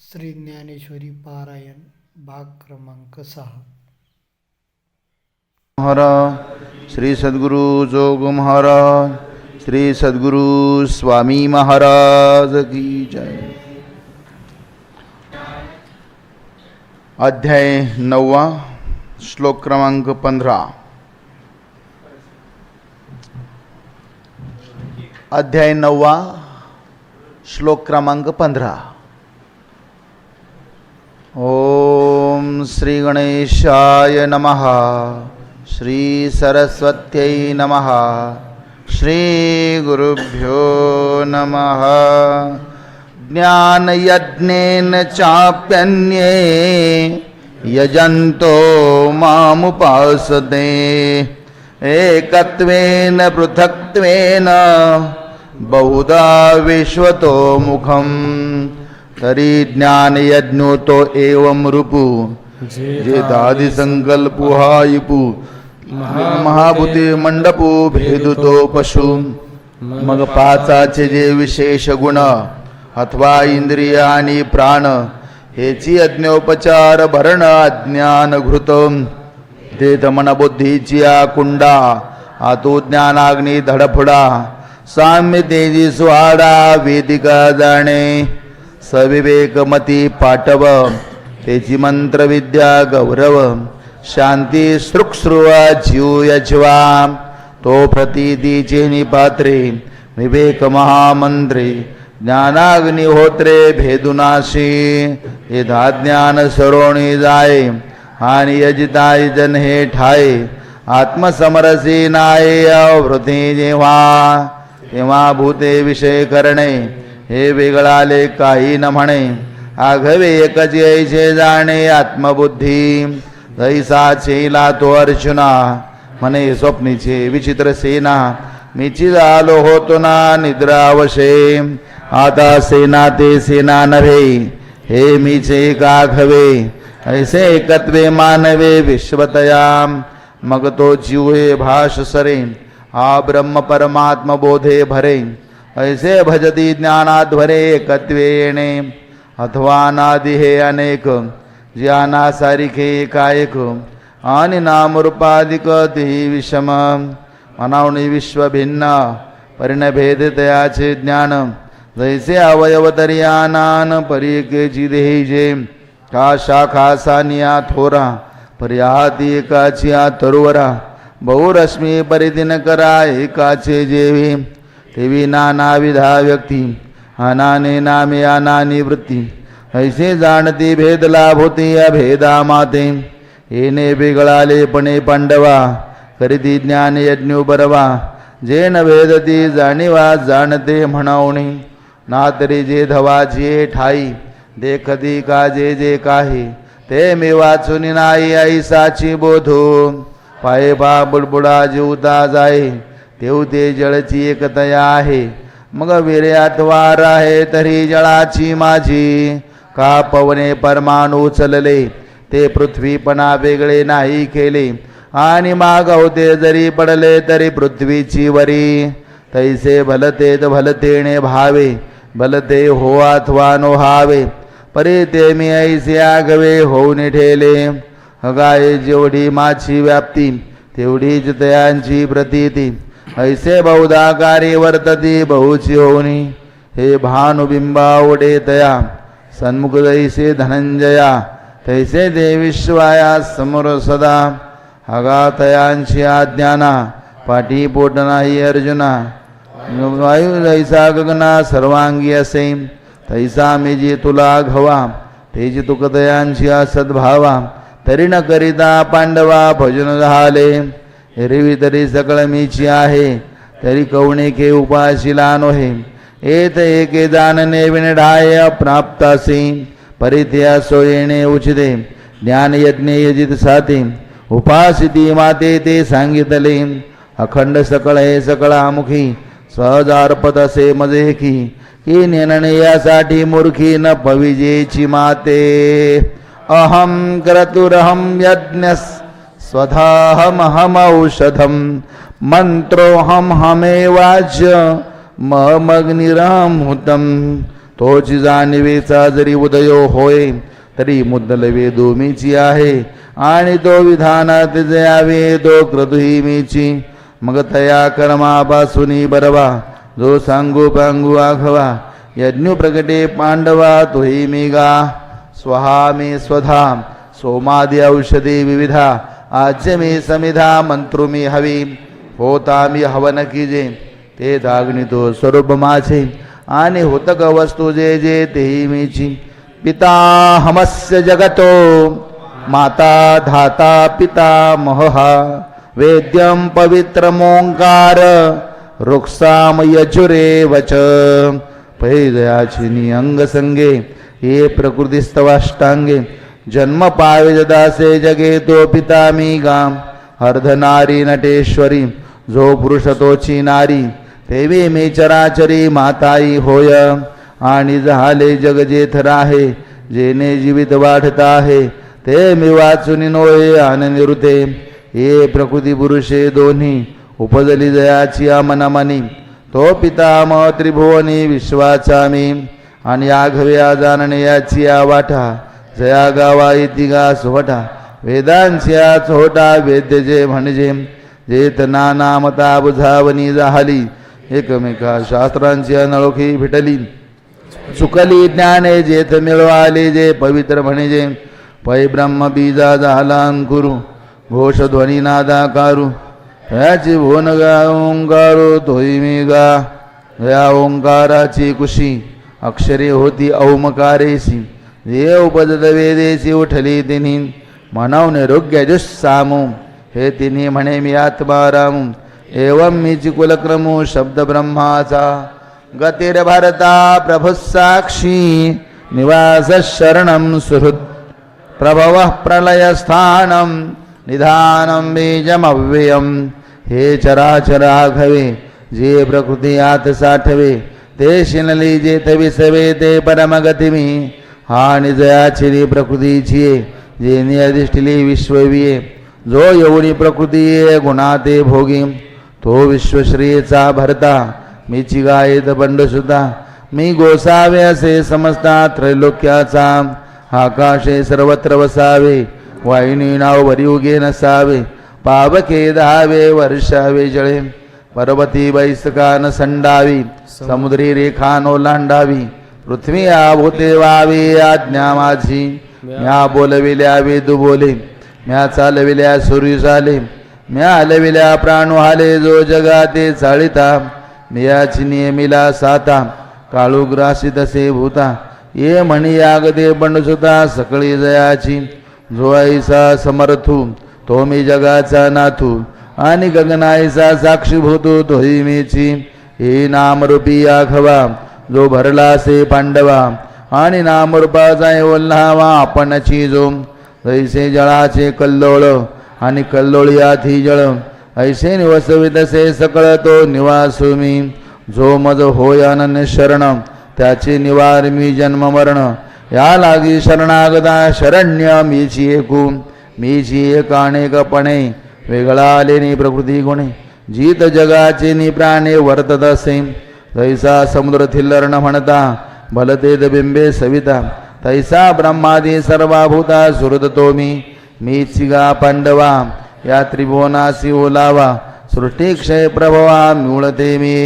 श्री ज्ञानेश्वरी पारायण भाग क्रमांक 6. महाराज श्री सद्गुरु जोग महाराज श्री सद्गुरु स्वामी महाराज की जय. अध्याय 9 श्लोक क्रमांक 15. अध्याय 9 श्लोक क्रमांक 15. ओम श्री गणेशाय नमः. श्री सरस्वत्यै नमः. श्री गुरुभ्यो नमः. ज्ञानयज्ञेन चाप्यन्ये यजन्तो मामुपासते एकत्वेन पृथक्त्वेन बहुधा विश्वतो मुखम्. तरी ज्ञान यज्ञो तो एवं रूपु जेतादि संकल्पु हायपु महाभूते मंडपो भेदुतो पशु. मग पाचाचे जे विशेष गुण अथवा इंद्रिय आणि प्राण हेची अज्ञोपचार भरण अज्ञान घृत देत मन बुद्धीची कुंडा आतो ज्ञानाग्नी धडफडा साम्य तेजी स्वाडा वेदिका जाणे सविवेकमती पाटव तेची मंत्रविद्या गौरव शांती सृक्सृवा जीव यजवा तो प्रतीतीचे निपात्रे विवेक महामंत्रे ज्ञानाग्निहोत्रे भेदुनाशी यथा ज्ञान सरोणी जाय आणि यजिताय जन हे ठाय आत्मसमरसी नाय अवृती जेव्हा तेव्हा भूते विषय करणे हे वेगळाले काही न म्हणे. आघवे एकच ऐसे जाणे आत्मबुद्धी जैसा चेला तो अर्जुना म्हणे स्वप्नीचे विचित्र सेना मीची झालो होतो ना निद्रावशे. आता सेना ते सेना नव्हे हे मीचे काघवे ऐसे एकत्वे मानवे विश्वतया. मग तो जीव हे भाष सरे हा ब्रह्म परमात्म बोधे भरे ऐसे भजती ज्ञानाध्वरे एकत्वे येणे. अथवा नादि हे अनेक ज्ञाना सारिखे एकाएक आणि नामरूपाधिक ती विषम. मनावणी विश्व भिन्न परिणभेद तयाचे ज्ञान जैसे अवयव तरियानान परिकेची देहीजे का शाखा सानिया थोरा पर्याहाती एकाची तरुवरा बहुरश्मी परिदिन करा एकाचे जेवी. तेवी नाना विधा व्यक्ती अनाने नामे अनानी वृत्ती ऐसे जाणती भेद लाभ होती अभेदा माते. येणे बिगळाले पणे पांडवा करीती ज्ञान यज्ञ बरवा. जे न भेदती जाणीवा जाणते म्हणावणी ना तरी जे धवा जे ठाई देखती का जे जे काही ते मी वाचून नाही ऐसाची बोधो. पाये पा बुडबुडा जीवता जाय तेव ते जळची एकतया आहे. मग विर्यात वार आहे तरी जळाची माझी. का पवने परमाणू चलले ते पृथ्वीपणा वेगळे नाही केले आणि मागवते जरी पडले तरी पृथ्वीची वरी. तैसे भलतेत भलतेने भावे भलते हो अथवा नो हावे परी ते मी ऐसे आगवे होऊन ठेले. गाय जेवढी माझी व्याप्ती तेवढीच तयांची प्रतीती ऐसे बहुधा कार्य वर्तती बहुची होनी. हे भानुबिंबावडे तया सन्मुख जैसे धनंजया तैसे ते विश्वाया समोर सदा. हगातयांची आज्ञाना पाठी पोट नाही अर्जुना. वायू जैसा गगना सर्वांगी असे तैसा मी जी तुला घवा तेजी तुकतयांची सद्भावा. तरी न करिता पांडवा भजन झाले एरवी तरी सकळ मीची आहे तरी कवणिके उपाशिला नोहे. एत एके जाणने विनढाय प्राप्तासी परित्या सोयेणे उचिते. ज्ञान यज्ञ यजित साते उपासिती माते ते सांगितले. अखंड सकळ हे सकळामुखी सहजार्पत असे मजे की नेनणे यासाठी मूर्खी न पविजेची माते. अहम क्रतुरहम यज्ञ स्वधाहमहमौषधम मंत्रोहम हमेवाच ममग्निरामृतम तोची जाणीवेचा जरी उदयो होय तरी मुद्दल वेदो मीची आहे आणि तो विधानात जयावे तो क्रतुही मीची मग तया कर्मापासूनी बरवा जो सांगू पांगू आघवा यज्ञ प्रगटे पांडवा तोही मी गा स्वहा मे स्वधा सोमादि औषधी विविधा आज्य मे समिधा मंत्रु मी हवी होता मी हवन कीजे ते दाग्नी तो स्वरूप माझे आणि होतक वस्तू जे जे तेही मीची पिता हमस्य जगतो माता धाता पिता महहा वेद्यम पवित्रमोंकार रुक्साम यजुरे वच पैदयाचिनी अंगसंगे ये प्रकृतिस्तवाष्टांगे जन्म पावे जदासे जगे तो पिता मी गाम अर्धनारी नटेश्वरी जो पुरुष तोची नारी तेवी मी चराचरी माताई होय आणि झाले जग जेथ राहे जेने जीवित वाढत आहे ते मी वाचून नोये आननिरुते हे प्रकृती पुरुषे दोन्ही उपजली जयाची मनामनी तो पितामह त्रिभुवनी विश्वाचा मी आणि आघव्या जाणणे याची वाटा जया गावा इतिगा सोहटा वेदांच्या चोटा वेद्य जे म्हणजे जेत नाना मता बुझावणी जाहली एकमेका शास्त्रांची अनोळखी भेटली चुकली ज्ञाने जेथ मिळवाले जे पवित्र म्हणजे पै ब्रह्म बीजा झाला अंकुरू घोष ध्वनी नादाकारू याची भुवन गा ओंकारो तोही मी गा या ओंकाराची कुशी अक्षरे होती औमकारेसी जे उपजत वेदेसी उठली तिन्ही म्हणवणे रोग्य जुस्सामू हे तिन्ही म्हणे मी आत्मारामू एवं मीची कुलक्रमू शब्द ब्रह्माचा गतिर भारता प्रभु साक्षी निवास शरणं सुहृद प्रभव प्रलयस्थानं निधानं बीजमव्ययं हे चराचराघवे जे प्रकृती आत साठवे ते शिनली जेथ विसवे ते परमगतिमी हा निजयाची प्रकृतीची जे नियधिष्ठिली विश्वविये जो एवढी प्रकृती गुणाते भोगी तो विश्वश्रीचा भरता मीची गायत बंडसुता मी गोसावे असे समजता त्रैलोक्याचा आकाशे सर्वत्र वसावे वाहिनी नाव वरी उगे नसावे पावके धावे वर्षावे जळे पर्वती बैसकान संडावी समुद्री रेखा ओलांडावी पृथ्वी आभूते वावी आज्ञा माझी म्या बोलविल्या वेदू बोले म्या चालविल्या सूर्य चाले म्या हलविल्या प्राणू हाले जो जगाते चाळिता मियाची नियमिला साता काळू ग्रासी तसे भूता ये म्हणी यागदे बंडसुता सकळी जयाची जो ऐसा समर्थू तो मी जगाचा नाथू आणि गगनाईचा साक्षीभूतो तोही मीची हे नामरूपी आघवा जो भरला से पांडवा आणि नामरूपाचा ओल्हावा आपणची जो ऐसे जळाचे कल्लोळ आणि कल्लोळियाथी जळ ऐसे निवसवितसे सकळ तो निवासू मी जो मज होय अनन्य शरण त्याचे निवार मी जन्म मरण या लागी शरणागता शरण्य मीची एकू मीची एक अनेकपणे वेगळा लेणी प्रकृती गुणे जीत जगाचे नि प्राणे वर्तत असे तैसा समुद्र थिल्लर्ण म्हणता भलतेद बिंबे सविता तैसा ब्रह्मादी सर्वाभूता सुहृद तो मीची गा पांडवा या त्रिभुवनासी ओलावा सृष्टी क्षय प्रभवा मिळते मी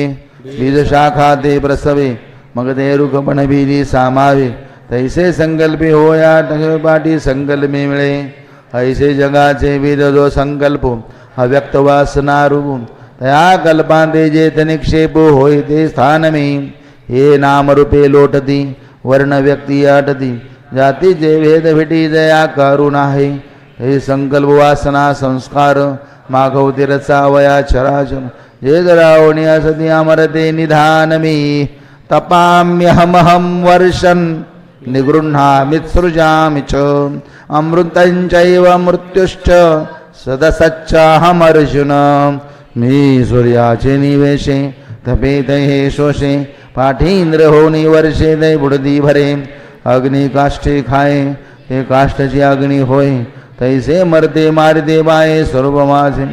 बीज शाखा ते प्रसवे मग ते रुखपण बीजी सामावे तैसे संकल्पी होया पाठी संकल्पी मिळे ऐसे जगाचे विध जो संकल्प अव्यक्त वासना रूप तया कल्पांते जेथ निक्षेप होय ते स्थान मी हे नामरूपे लोटती वर्ण व्यक्ती आटती जाती जे भेद भेटी जया करुण आहे हे संकल्प वासना संस्कार मागवती रचावया चराचर जे जरावणी असती अमरते निधान मी तपाम्यहमहं वर्षन् निगृह्णामित्सृजामि च अमृतञ्चैव मृत्युश्च सदसच्चाहमर्जुन मी सूर्याचे निवेशे तपेत हे शोषे पाठींद्र होनी वर्षे दै बुडदी भरे अग्नि काष्ठे खाये हे काष्ठची अग्नी होय तैसे मरते मारते बाये स्वरूप माझे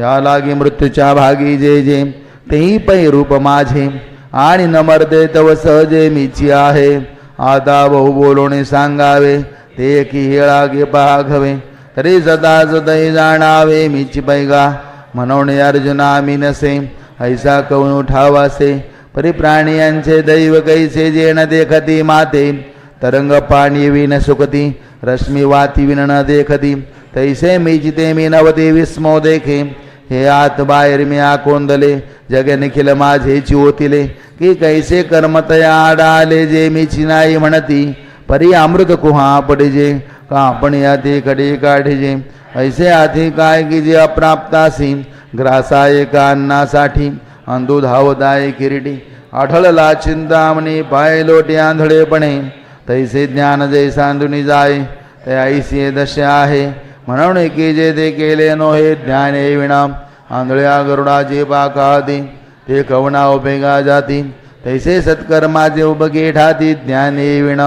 या लागी मृत्यूच्या भागी जे जे तेही पै रूप माझे आणि न मरते तव सहजे मीची आहे. आता बहु बोलोणे सांगावे ते की हेळा गे पाघवे. तरी सदा सदै जाणावे मीची पैगा म्हणून अर्जुना मी नसे. ऐसा कवून उठावासे परी प्राणियांचे दैव कैसे जे न देखती माते. तरंग पाणी विन सुखती रश्मी वाती विन न देखती. तैसे मी जिते मी नवते विस्मो देखे. हे आत बाहेर मी आकोंदले जगे निखिल माझे चिवोतिले. की कैसे कर्मतया आडाले जे मीची नाही म्हणती. परी अमृत कुहा पडिजे का आपण याते कडे काढिजे. ऐसे आधी काय की जे अप्राप्तासी ग्रासाय का अन्नासाठी. अंधू धावताय किरीटी आढळला चिंतामणी पाय लोटे आंधळेपणे. तैसे ज्ञान जे सांधुनी जाय ते ऐसे दशा आहे. म्हणून की जे ते केले नोहे ज्ञाने विणा. आंधळ्या गरुडाचे पाकादी ते कवना उपेगा जाती. तैसे सत्कर्माचे उपगे ठाती ज्ञाने विण.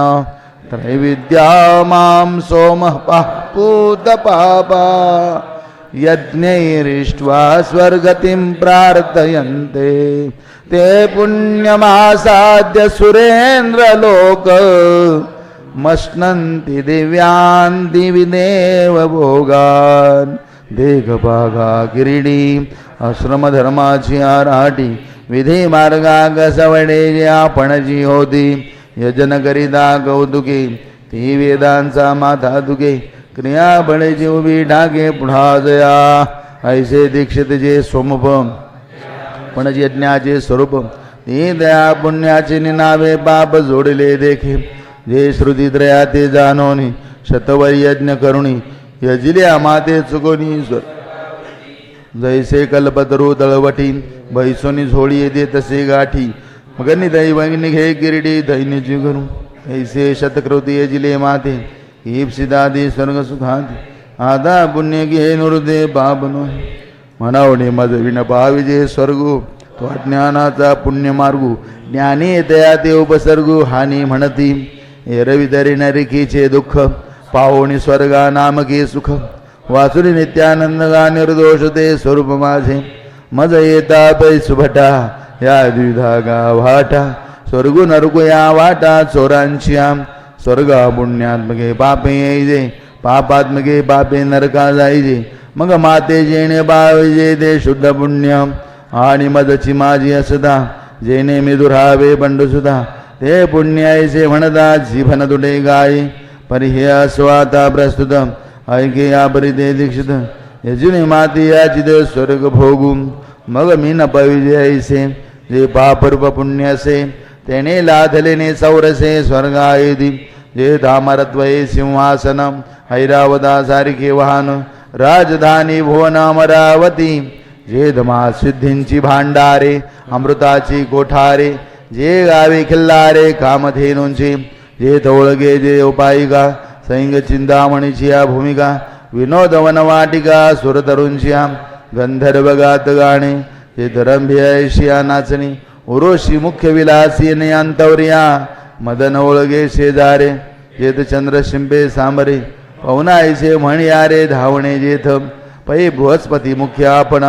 त्रैविद्या मां सोम पापूत पापा यज्ञैरिष्ट्वा स्वर्गतिं प्रार्थयन्ते. ते पुण्यमासाद्य सुरेन्द्रलोक मश्नन्ति दिव्यान् दिवि देव भोगान्. देहभागा किरीडी आश्रमधर्माची आराटी. विधी मार्गा कसवडे जे आपणची होती. यजन करिता कौतुके ती वेदांचा माथा दुखे. क्रिया बळेची उभी ढाके पुढा जया. ऐसे दीक्षित जे सोमुप पण यज्ञाचे स्वरूप. ते दया पुण्याचे निनावे पाप जोडले देखे. जे श्रुती त्रया ते जाणोनी शतवर यज्ञ करुणी. यजिल्या माते चुकोनी जैसे कल्पतरू तळवटी. बैसोनी झोळी येते तसे गाठी. मगनी दैवग्नि घे किरीडी दैन्यची करू. ऐसे शतकृती यजिले माते ईप्सिदादी स्वर्ग सुखादी. आदा पुण्य घे नुर्दे बाबनो. म्हणावणे मज विन पाविजे स्वर्गू. तो अज्ञानाचा पुण्य मार्गू. ज्ञानी तया ते उपसर्गू हानी म्हणती. एरवी तरी नरिकीचे दुःख पाहोणी स्वर्गा नामके सुख. वासुरी नित्यानंद गा निर्दोष ते स्वरूप माझे. मज येता पै सुभटा या द्विधा गा वाटा. स्वर्गू नरकू या वाटा चोरांची आम. स्वर्गा पुण्यात्मके पापे येईजे पापात्मके पापे नरका जाईजे. मग माते जेणे बाविजे ते शुद्ध पुण्य. आणि मजची माझी असदा जेणे मी दुरावे बंडुसुधा. ते पुण्य ऐसे म्हणता जीभन तुटे गाई. परी हे अस्वाता प्रस्तुत ऐके या परी ते दीक्षित. यजुने माती याचित स्वर्ग भोगू. मग मी न पविजे ऐसे जे पापरूप पुण्यसे. तेने लाधलेने सौरसे स्वर्गायदी. जे धामरत्वये सिंहासनम ऐरावता सारिखे वाहन. राजधानी भुवन अमरावती. जे धमा सिद्धींची भांडारे अमृताची कोठारे. जे गावे खिल्लारे कामधेनूंची. जे तोळगे जे उपायिका सैंग चिंतामणीची या भूमिका. विनोद वनवाटिका सुरतरुंचिया गंधर्व गात गाणे. जे धरंभिया नाचणी उरोशी मुख्य विलासी अंतवर्या. मदन ओळगे शेजारे जेथ चंद्र शिंपे सांबरे. पवनायचे म्हणयारे धावणे जेथ. पै बृहस्पती मुख्य आपण.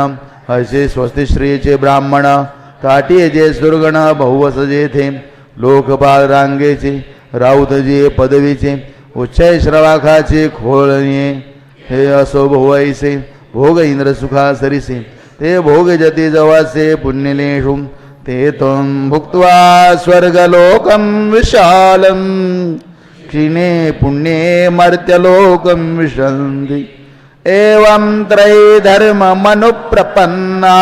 असे स्वस्तिश्रीचे ब्राह्मण. काटिये जे सुरगण बहुवस जेथे. लोकपाल रांगेचे राऊत जे पदवीचे. उच्चय श्रवाखाचे खोळणे. हे असो भोवैसे भोग इंद्र सुखा सरिसे. ते भोग जती जवासे पुण्यलेषु. ते त्वं भुक्त्वा स्वर्गलोकं विशालं. क्षीणे पुण्ये मर्त्यलोकं विशन्ति. एवं त्रैधर्म मनुप्रपन्ना.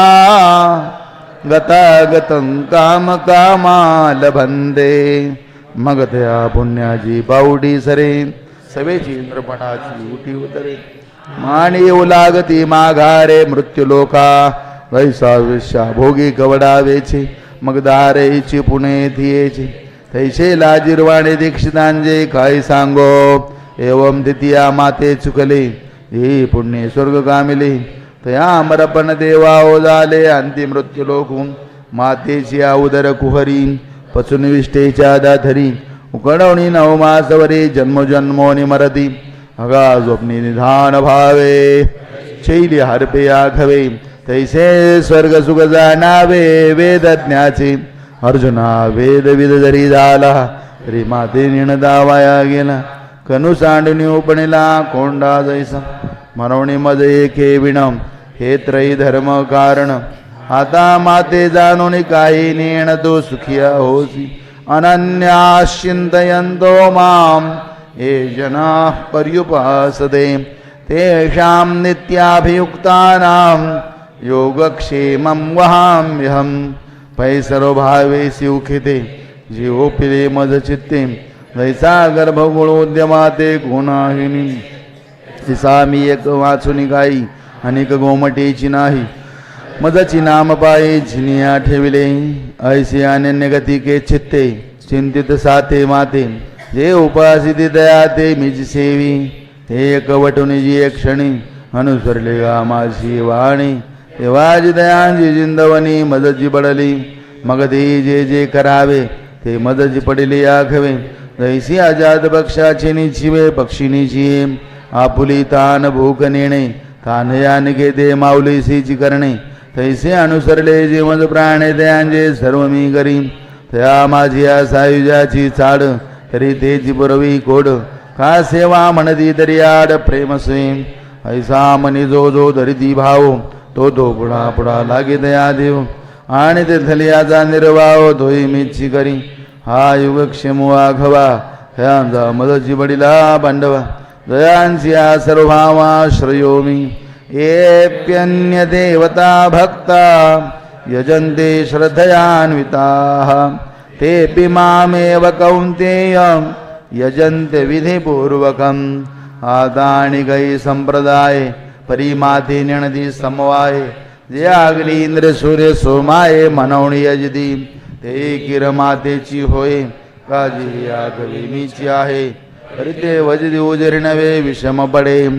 गतागतं काम कामा लभन्ते. मग त्या पुण्याची पावडी सरे. सवेची इंद्रपणाची उठी उतरे. माणी येऊ लागती माघारे मृत्युलोका. वैसा विश्या भोगी कवडावेचे. मग दारेची पुणे थियेचे. तैसे लाजिरवाणे दीक्षितांजे काय सांगो. एवं द्वितीया माते चुकले हे पुण्य स्वर्ग कामिले. तया अमरपण देवा ओदाले अंतिम मृत्युलोकून. मातेची उदर कुहरी पचून विष्ठेच्या दाधरी. उकडवणी नवमासवरे जन्मोनी मरती. अगा स्वप्नी निधान भावे. शैली हरपे आघवे. तैसे स्वर्ग सुख जाणावे वेदज्ञाचे. अर्जुना वेदविद जरी झाला तरी माते निणदा वाया गेला. कनु सांडणी उपणिला कोंडा जैसा म्हणून मज एके विणम हे त्रयी धर्म कारण. आता माते जाणून काही नेण तो सुखिया होसी. अनन्याश्चिंतयन्तो माम ये जना पर्युपासते तेषां नित्याभियुक्तानां योगक्षेमं वहाम्यहम्. पैसरो भावे सुखिते जीवोपिले मज चित्ते जैसा गर्भगुणोद्यमाते गुणाहिनी. तिसा मी एक वाचुनी गाई अनेक गोमटेची नाही. मजची नाम पाये झिनिया ठेविले ऐसे अनन्य गती के चित्ते. चिंतित साते माते जे उपासिती दया ते मिज सेवी. हे कवटुनी जी एक क्षणी अनुसरले गा माझी वाणी. तेव्हाजी दयांजी जिंदवनी मदजी बडली. मग ते जे जे करावे ते मदजी पडले आखवे. जैसी आजाद पक्षाचे निचिवे पक्षिणीची आपुली तान भूक नेणे. तानयान घेते माऊलीसीची करणे. तैसे अनुसरले जे मज प्राणे दयांजे सर्व मी करी. त्या माझी सायुजाची चाड तरी तेची पुरवी कोड. का सेवा म्हणती तरी आड प्रेम स्वयं. ऐसा मनी जो जो धरिती भाव तो तो पुढा पुढा लागे दया देव. आणि ते थलियाचा निर्वाह धोई मीची करी. हा युगक्षेमो आघवा ह्यांचा मदची बडिला पांडवा. दयांची सर्व भावा श्रयो मी. येप्यन्य देवता भक्ता यजन्ते श्रद्धयान्विताः तेऽपि मामेव कौन्तेय यजन्ते विधिपूर्वकम्. आदानिकै संप्रदाय परिमाते निणदी समवाय. जे अग्नी इंद्र सूर्य सोमाये मनवणी यजती ते किरमातेची होय. काजी आगवी मीची आहे तरी ते वजदी उजरी नवे विषम पडे.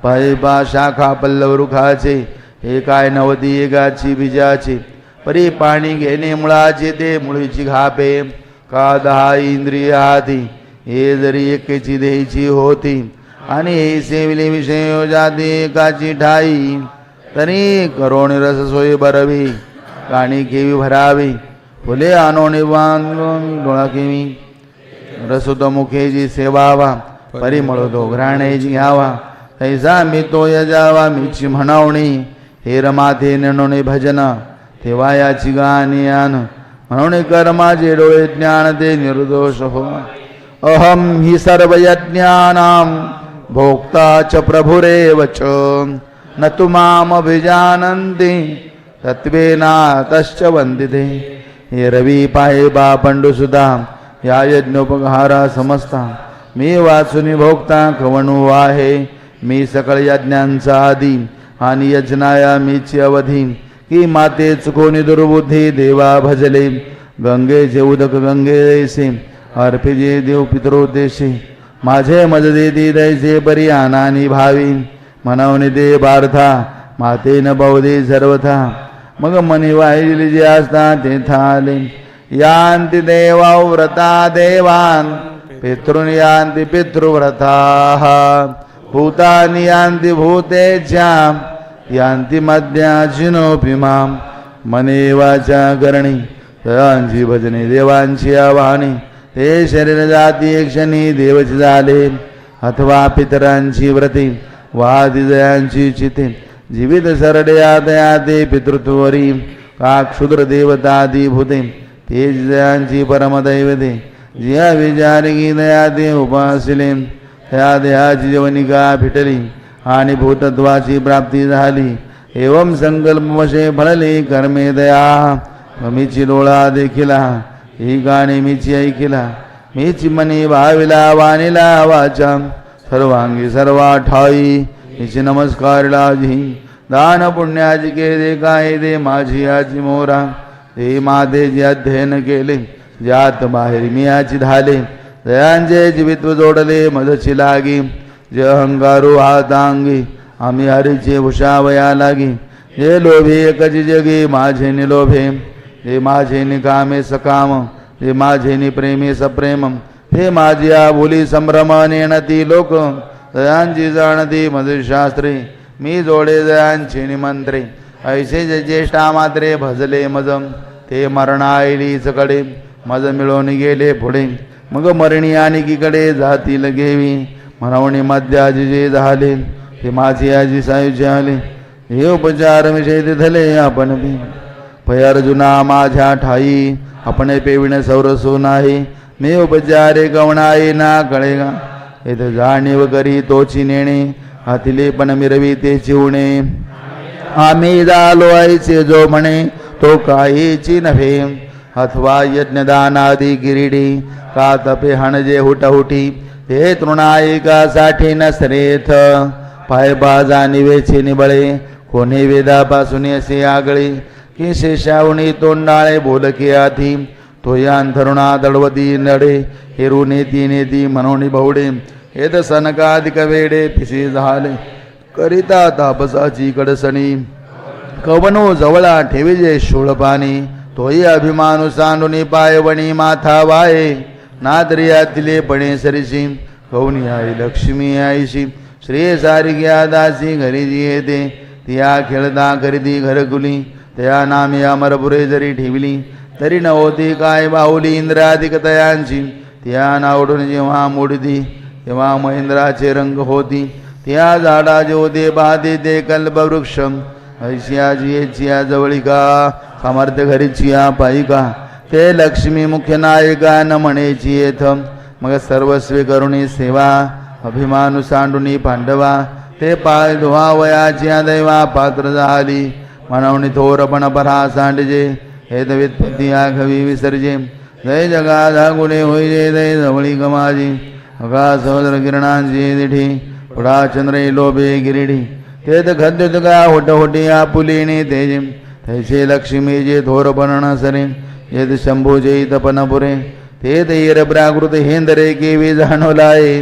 पायबा शाखा पल्लव वृखाचे हे काय नवती एकाची बीजाचे. परी पाणी घेणे मुळाचे ते मुळीची घापे. का 10 इंद्रिय हाती हे जरी एकेची देहीची होती. आणि हे सेविले विषय जाती एकाची ठाई. तरी करोणी रस सोय बरवी काणी केवी भरावी. फुले आणोणी बांधून डोळा केवी रसुत मुखेची सेवावा. परिमळ तो घराणेची घ्यावा. ऐसा मी तो यजावा मीची म्हणावणी. हे रमाथे नणोने भजन तेवायाची गाणी आन. म्हणून कर माझे डोळे ज्ञान ते निर्दोष हो. अहम हि सर्व यज्ञानां भोक्ता च प्रभुरेव च. न तु मामभिजानन्ति तत्त्वेनातश्च वन्दिते. हे रवी पाहे बा पंडुसुधा या यज्ञोपहारा समजता. मी वाचुनी भोक्ता कवणू आहे. मी सकळ यज्ञांचा आधी आणि यज्ञाया मीची अवधी. की माते चुकोनी दुर्बुद्धी देवा भजले. गंगेचे उदक गंगे दैसे अर्पिजे देव पितरोदेशे. माझे मज देती दैसे परी आनानी भावी. म्हणवणे दे बार्था माते न बहुदे सर्वथा. मग मनी वाहिली जे असता ते थाले. यांती देवा व्रता देवान पितृन यांती पितृव्रताः. भूतानि यांती भूतेच्या यांती मध्याचिनोपि माम. मने वाचा करणी तयांची भजने देवांची आवाहनी. ते शरीर जाती एक क्षणी देवची झाले. अथवा पितरांची व्रती वादी जयांची चिते. जीवित सरडया दया ते पितृत्वरी. का क्षुद्र देवतादी भूते तेज जयांची परमदैवते. जिया विचारी दया ते उपासिले. त्या देहाची जवनिका फिटली आणि भूतत्वाची प्राप्ती झाली. एवं संकल्पवशे फळले कर्मे दया. मीची डोळा देखिला ही गाणी मीची ऐकिला. मीची मनी भाविला वाणिला वाचा. सर्वांगी सर्वा ठाई मीची नमस्कार लाजी. दान पुण्याची केले काय दे माझी आजी मोरा. ते माते जे अध्ययन केले ज्यात बाहेर मी याची धाले. दयांचे जीवित्व जोडले मदची लागी. जे अहंकारू हातांगी आम्ही हरीचे भूषावया लागी. जे लोभे एकची जगी माझे निलोभे. जे माझे निकामे सकाम. जे माझे निप्रेमे सप्रेम. हे माझी आबुली संभ्रम नेणती लोक. दयांची जाणती मधुशास्त्रे. मी जोडे दयांचे निमंत्रे. ऐसे जे ज्येष्ठा मात्रे भजले मजम. ते मरणाईलीच कडे मज मिळून गेले पुढे मग मरणी आणिकीकडे जातील घेवी म्हणून मध्याजी जे झाले ते माझी आजी सायूचे आले हे उपचार विषय तिथले आपण बी पै अर्जुना माझ्या ठाई आपण पेविण सौरसो नाही मी उपचारे गवणाई ना कळेगा येथ जाणीव करी तोची नेणे हातिले पण मिरवी ते चिवणे आम्ही झालो आईचे जो म्हणे तो काहीची नव्हे अथवा यज्ञदानादी किरीडी का तपे हणजे हुटाहुटी ते तृणायिकासाठी नसरेथ पाय बाजा निवेचे निबळे कोणी वेदापासून असे आगळे की शेषावणी तोंडाळे बोलके आधी तो या अंथरुणा दळवती नडे हेरू नेती नेती म्हणून भवडे हेत सनकाधिक वेडे पिसे झाले करिता तापसाची कडसणी कवनो जवळा ठेविजे शूळपाणी तोही अभिमानू सांडुनी पायवणी माथा वाये नादरियातिले पणे सरिशी कौनी आई लक्ष्मी आईशी श्री सारिग्या दासी घरी जी येते तिया खेळता खरेदी घरकुली त्या नामे अमरपुरे जरी ठेवली तरी न होती काय बाहुली इंद्राधिक तयांची त्या नावडून जेव्हा मोडती तेव्हा महेंद्राचे रंग होती त्या झाडा ज्योते बाधे ते कल्पवृक्ष ऐशियाची येचिया जवळिका सामर्थ्य घरीचिया पायिका ते लक्ष्मी मुख्य नायिका न म्हणेची येथ मग सर्वस्वी करुणी सेवा अभिमानू सांडुनी पांडवा ते पाय धुवा वयाची दैवा पात्र झाली म्हणून थोरपण परा सांडजे हे दवित्पत्ती आघवी विसर्जे जय जगाधा गुणे होईजे जय जवळी गमाजी अगा सहोदर किरणांची दिठी पुढा चंद्रे लोभे गिरिडी तेत खद्य तुका होट होटी आपुलीने तेजे तैसे लक्ष्मी जे थोरपण नसरे येत शंभूजे तपनपुरे ते तैर प्राकृत हेंदरे केवी जाणवलाये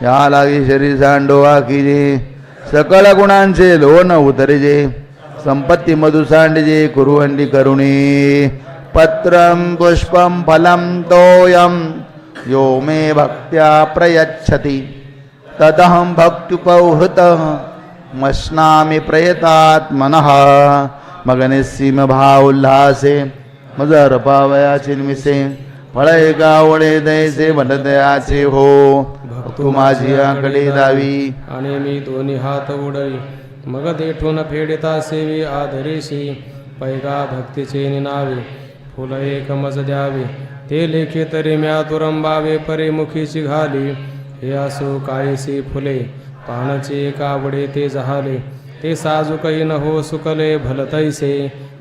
या लागे शरीर सांडो आखीजे सकळ गुणांचे लोन उतरजे संपत्ती मधु सांडजे कुरुवंडी करुणी पत्रम पुष्पम फलम तोयम यो मे भक्त्या प्रयच्छति तदहं भक्त्युपहृतः मश्नामि प्रयतात्मनः मग निस्सीम भाव उल्हासे मजर पावयाचे निमिसे फळे गावळे दैसे भलदयाचे हो तू माझी आकडे दावी आणि मी दोन्ही हात उडवी मग देठून फेडिता सेवी आधरीशी पैगा भक्तीचे निनावे फुल एक मज द्यावे ते लेखे तरी म्या तुरंबावे परेमुखीची घाली हे असो काळीसी फुले पानाचे कावडे ते जहाले ते साजूकही न हो सुकले भलतैसे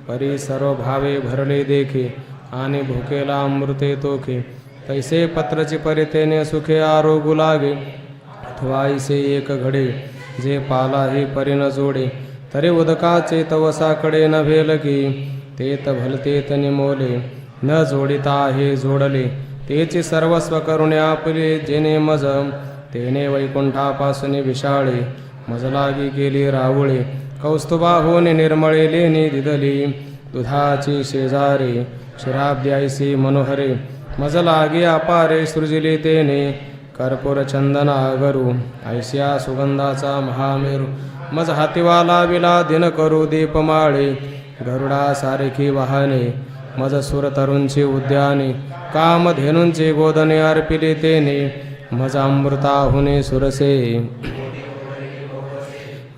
परी सर्व भावे भरले देखे आणि भुकेला अमृते तोखे तैसे पत्रची परितेने सुखे आरोगू लागे अथवा ऐसे एक घडे जे पाला हे परिन जोडे तरी उदकाचे तवसाकडे न भेल की तेत भलतेत निमोले न जोडिता हे जोडले तेचे सर्वस्व करुणे आपले जेने मज तेने वैकुंठापासून विशाळे मज लागी गेली रावळे कौस्तुभा होणे निर्मळे लेणे दिदली दुधाची शेजारे क्षीराब्द्यायसी मनोहरे मज लागे अपारे सृजिले तेने कर्पूर चंदन आगरू ऐस्या सुगंधाचा महामेरू मज हातीवाला विला दिन करू दीपमाळे गरुडा सारखी वाहने मज सुर तरुंची उद्याने कामधेनूंचे गोदने अर्पिले तेने मज अमृता हुने सुरसे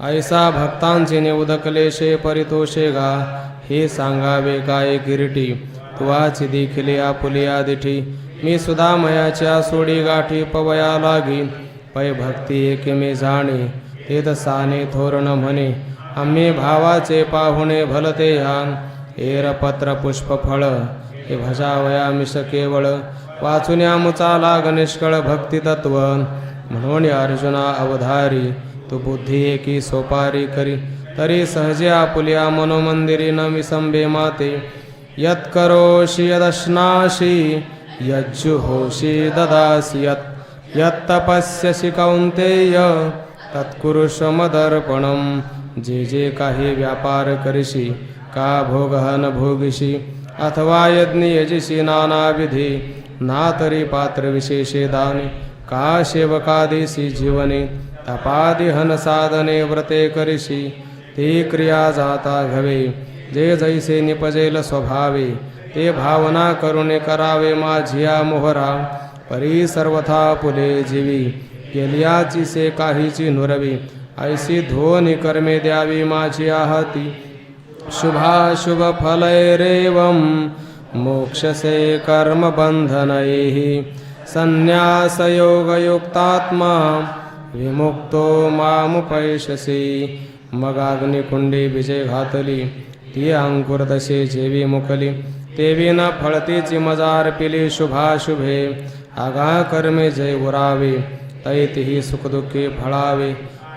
ऐसा भक्तांचे ने उदकलेशे परितोषे गा हे सांगावे काय किरीटी तुवाची देखिले आपुलिया दिठी मी सुधामयाच्या सोडी गाठी पवया लागी पै भक्ती एके मे जाणे तेत साने थोरण म्हणे आम्ही भावाचे पाहुणे भलते ह्यान एरपत्र पत्र पुष्प फळ हे भजावया मिश केवळ वाचुन्या मुचा लाग निष्कळ भक्ती तत्व म्हणून अर्जुना अवधारी तू बुद्धी एकी सोपारी करी तरी सहजे आपुल्या मनोमंदिरी न विसंबे माते यत्करोषि यदश्नासि यज्जुहोषि ददासि यत्तपस्यसि कौन्तेय तत्कुरुष्व मदर्पणम जे जे काही व्यापार करिशी का भोगहन भोगिशी अथवा यज्ञ यजिशी नानाविधी ना तरी पात्र विशेषे दाने का सेवकादिसी जीवने तपादिहन साधने व्रते करिशी ते क्रिया जाता घवे जे जैसे निपजेल स्वभावे ते भावना करुणे करावे माझिया मोहरा परी सर्वथा पुले जीवी गेलियाची से काहीची नुरवी ऐसी ध्वनी कर्मे द्यावी माझिया हाती शुभाशुभ फलैरेवं मोक्षसे कर्म बंधनैः संन्यास योगयुक्तात्मा विमुक्तो मामुपैषसी मगाग्निकुंडी विजय घातली ती अंकुरदशे जेवी मुकली तेवी न फळतीची मजार पिली शुभाशुभे आगा कर्मे जय उरावे तैतिही सुखदुःखी फळावे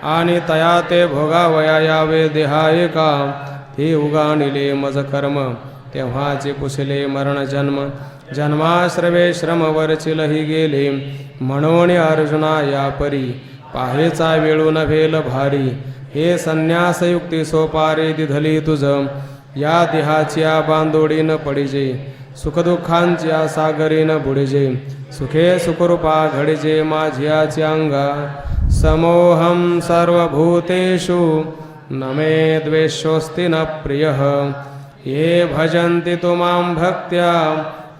आणि तया ते भोगावया यावे देहायका ती उगाणिले मज कर्म तेव्हाचे पुसले मरण जन्म जन्माश्रवे श्रमवरचिलही गेले म्हणून अर्जुना या परी पाहेचा वेळू नव्हेल भारी हे संन्यासयुक्ती सोपारे दिधली तुझ या देहाच्या बांधोडीन पडिजे सुखदुःखांच्या सागरीन बुडिजे सुखे सुखरूपा घडिजे माझ्याच्या अंगा समोहम सर्वभूतेषु न मे द्वेषोऽस्ति न प्रियः ये भजन्ति तु मां भक्त्या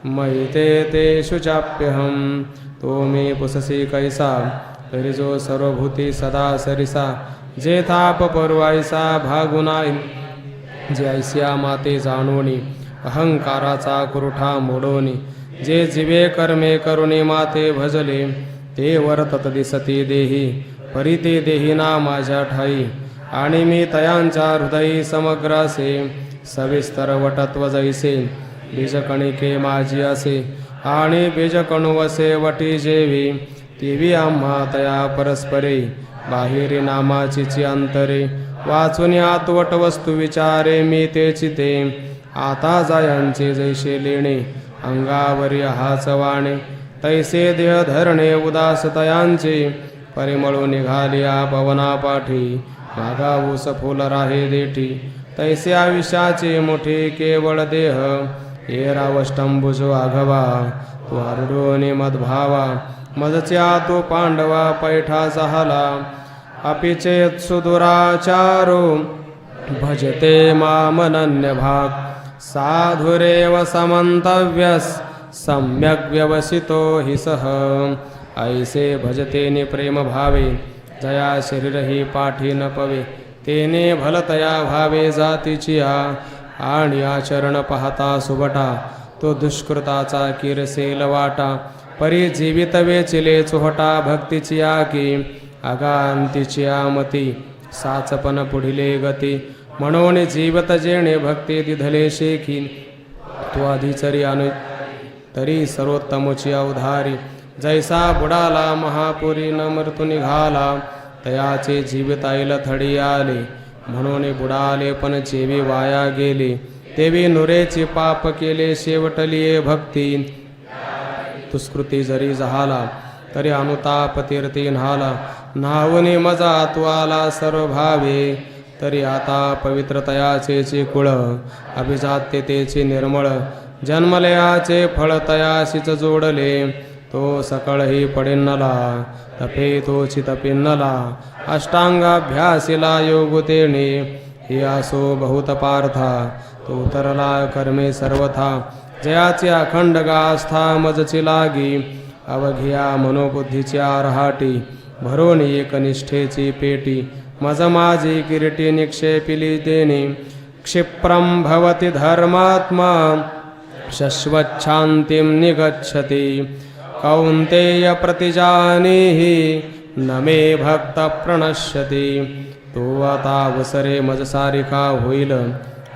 मयि ते तेषु चाप्यहं तो मे पुससी कैसा तरिजो सर्वभूती सदा सरिसा जे ताप परवायसा भागुनाई जे ऐसिया माते जाणोनी अहंकाराचा कुरुठा मोडोनी जे जीवे कर्मे करुणी माते भजले ते वर्तत दिसती देही परिते देही ना माझ्या ठाई आणि मी तयांच्या हृदयी समग्र असे सविस्तर वटत्व जैसे बीजकणिके माझी असे आणि बीजकणू असे वटी जेवी तेवी आम्हा तया परस्परे बाहेरी नामाची अंतरे वाचून आतवट वस्तू विचारे मी ते चिते आता जायांचे जैसे लेणे अंगावरी हाच वाणे तैसे देह धरणे उदास तयांचे परिमळू निघालिया पवना पाठी मागा ऊस फुल राहे देठी तैसे आयुष्याचे मोठे केवळ देह हे रावष्टंभुजो आघवा तो आरडोने मदभावा मजच्या तो पांडवा पैठा झाला अपिचेत सुदुराचारो भजते मामनन्य भाग साधुरेव समंतव्यस सम्यक व्यवसितो हि सह ऐसे भजते नि प्रेम भावे जया शरीर ही पाठी न पवे तेने भलतया भावे जातीची आणि आचरण पाहता सुबटा तो दुष्कृताचा किरसेल वाटा परी जीवित वेचिले चोहटा भक्तीची आकी आगांतीची आमती साचपन पुढिले गती म्हणून जीवत जेणे भक्ती दिधले शेखी तो आधीचरी अनु तरी सर्वोत्तमची अवधारी जैसा बुडाला महापुरी न मृत्यू निघाला तयाचे जीवित आईल थडी आले म्हणून बुडाले पण जेवी वाया गेले तेवी नुरेची पाप केले शेवटलिये भक्ती तुस्कृती जरी झाला तरी अनुताप तीर्थी न्हाला नावने मजा तू आला सर्व भावे तरी आता पवित्रतयाचे कुळ अभिजात्यतेचे निर्मळ जन्मलयाचे फळ तयाशीच जोडले तो सकळही पडेन्नला तपे तोची तपिन्नला अष्टांगाभ्यासिला योगुतेने हे असो बहुत पार्था तो तरला कर्मे सर्वथा जयाची अखंड गास्था मजची लागी अवघिया मनोबुद्धीच्या रहाटी भरून एकनिष्ठेची पेटी मज माझी किरीटी निक्षेपिली देणे क्षिप्रं भवति धर्मात्मा शश्वच्छान्तिं निगच्छति कौन्तेय प्रतिजानीहि न मे भक्त प्रणश्यति तो आता वसरे मज सारिका होईल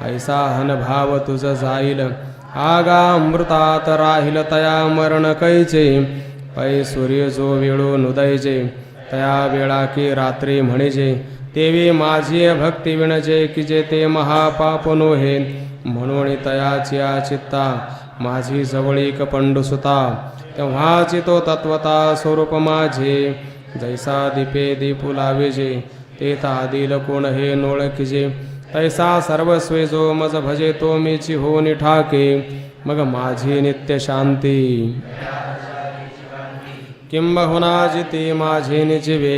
ऐसा हन भाव तुझ जाईल आगा अमृतात राहिल तया मरण कैचे पै सूर्य जो वेळो नुदैजे तया वेळा की रात्री म्हणिजे तेवी माझी भक्ती विणजे की जे ते महापाप नोहे म्हणून तयाची चित्ता माझी जवळीक पंडुसुता तेव्हाची तो तत्वता स्वरूप माझे जैसा दीपे दीपू लावेजे ते तादिल कोण हे नोळखिजे तैसा सर्वस्वे जो मज भजे तो मीची होनी ठाके मग माझी नित्य शांती किंबहुना जिती माझे निजीवे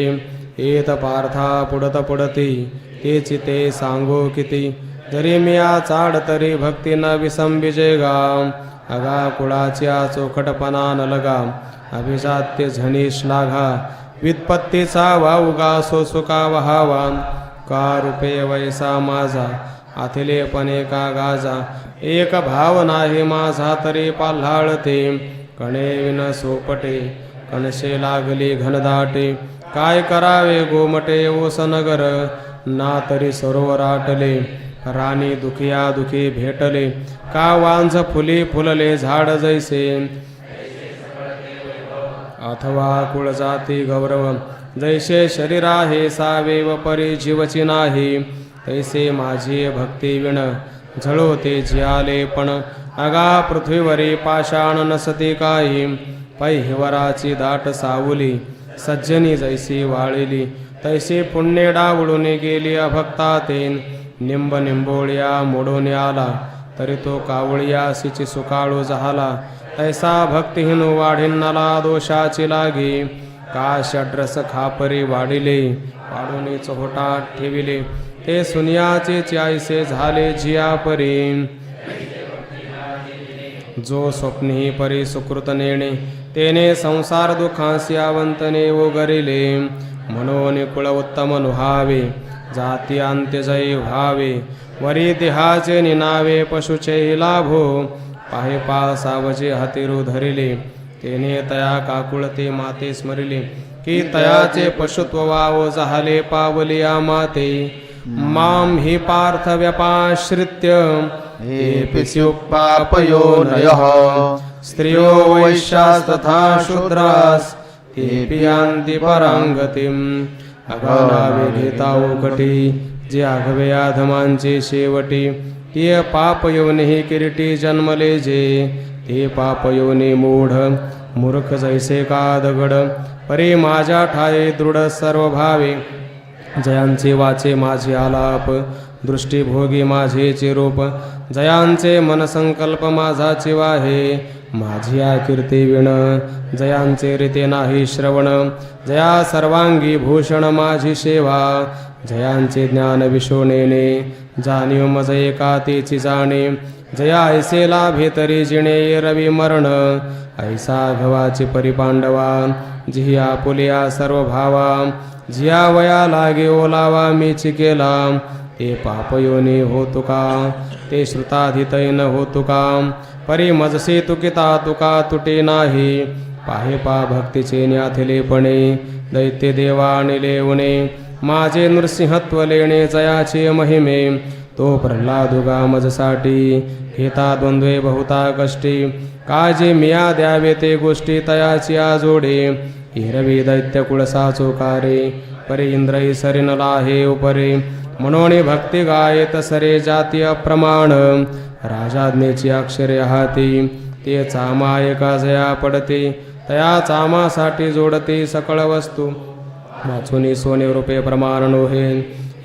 एत पार्था पुडत पुडती ते चिते सांगो किती जरी मिया चाड तरी भक्ती न विसंबिजे गा अगा कुळाच्या चोखटपणा न लगा अभिजात्य झणी श्लाघा व्युत्पत्तीचा वावगा सोसुका वहावा का रुपये वैसा माझा आथिलेपणे का गाजा एक भाव नाही माझा तरी पाल्हाळते कणे विन सोपटे कणशे लागली घनदाटे काय करावे गोमटे ओसनगर ना तरी सरोवर आटले राणी दुखिया दुखी भेटले का वांझ फुली फुलले झाड जैसे अथवा कुळजाती गौरव जैसे शरीरा हे सावेव परी जीवची नाही तैसे माझी भक्ती विण झळोते जियाले पण अगा पृथ्वीवरी पाषाण नसते काही पैहिवराची दाट सावली सज्जनी जैसी वाळिली तैसे पुण्य डावळून गेली अभक्तातेन निंब निंबोळ्या मोडून आला तरी तो कावळिया सिची सुकाळू झाला तैसा भक्तिहीन वाढिन्नाला दोषाची लागी का षड्रस खापरी वाढिले वाढून चोहोटात ठेविले ते सुनियाचे चायसे झाले जिया परी जो स्वप्नी परी सुकृत नेणे तेने संसार दुःखांसी आवंतने ओगरिले म्हणून कुळ उत्तम नुहावे जाती अंत्यजयी व्हावे वरी देहाचे निनावे पशुचे लाभो पाहे पासावजे हातीरू धरिले तेने तया काकुळते माते स्मरिले की तयाचे पशुत्व वाव झाले पावलिया माते माम हि पार्थ व्यपाश्रित्य पापयो नयः स्त्रियो वैश्यास तथा शूद्रास तेपि यान्ति परांगतिम अगानावे घेता उकटी जे आघवे आधमांचे शेवटी ते पाप योनी किरीटी जन्मले जे ते पाप योनी मूढ मूर्ख जैसे का दगड परी माझ्या ठाये दृढ सर्व भावे जयांचे वाचे माझे आलाप दृष्टीभोगी माझे चिरूप जयांचे मनसंकल्प माझा चिवाहे माझी कीर्ती विण जयांचे रीते नाही श्रवण जया सर्वांगी भूषण माझी सेवा जयांचे ज्ञान विशोनेने जाणीव मज एका तेची जाणे जया ऐसे लाभे तरी जिणे रवी मरण ऐसा घवाची परिपांडवा जिया पुलिया सर्व भावा जिया वया लागे ओलावा मी चिकेला ते पापयोनी हो तुका ते श्रुताधितैन हो तुका परी मजसे तुकिता तुका तुटे नाही पाहे पा भक्तीचे न्याथिलेपणे दैत्य देवा निलेवणे माझे नृसिंहत्व लेणे जयाचे महिमे तो प्रल्हादुगा मजसाठी घेता द्वंद्वे बहुता कष्टी काजे मिया द्यावे ते गोष्टी तयाची आजोडे हिरवी दैत्य कुळसा चोकारे परी इंद्रई सरिन लाहे उपरे म्हणून भक्ती गायत सरे जाती अप्रमाण राजाज्ञेची अक्षरे हाती ते चामायका जया पडते तया चामासाठी जोडते सकळ वस्तू वाचुनी सोने रुपये प्रमाण नोहे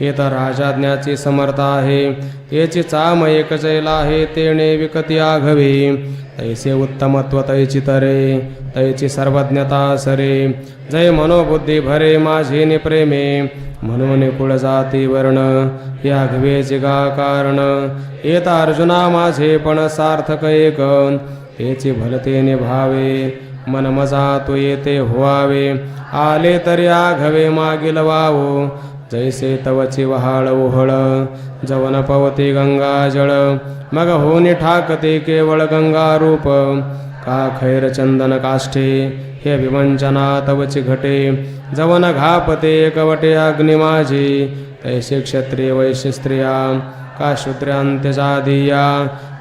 हे तर राजाज्ञाची समर्थ आहे याची चाम एक जैला आहे तेणे विकती आघवे तैसे उत्तमत्व तैची तरे तैची सर्वज्ञता सरे जय मनोबुद्धी भरे माझे निप्रेमे म्हणून कुळ जाती वर्ण या घवे जिगा कारण येत अर्जुना माझे पण सार्थक एक तेची भलते निभावे मन मजा तो येते व्हावे आले तरी आघवे मागील वावो जैसे तवची वहाळ ओहळ जवन पवती गंगा जळ मग होनी ठाकते केवळ गंगा रूप का खैर चंदन काष्ठे हे विवंचना तवची घटे जवन घापते कवटे अग्नि माझी तैसे क्षत्रिय वैश्य स्त्रिया का शूद्रांत्यजाधिया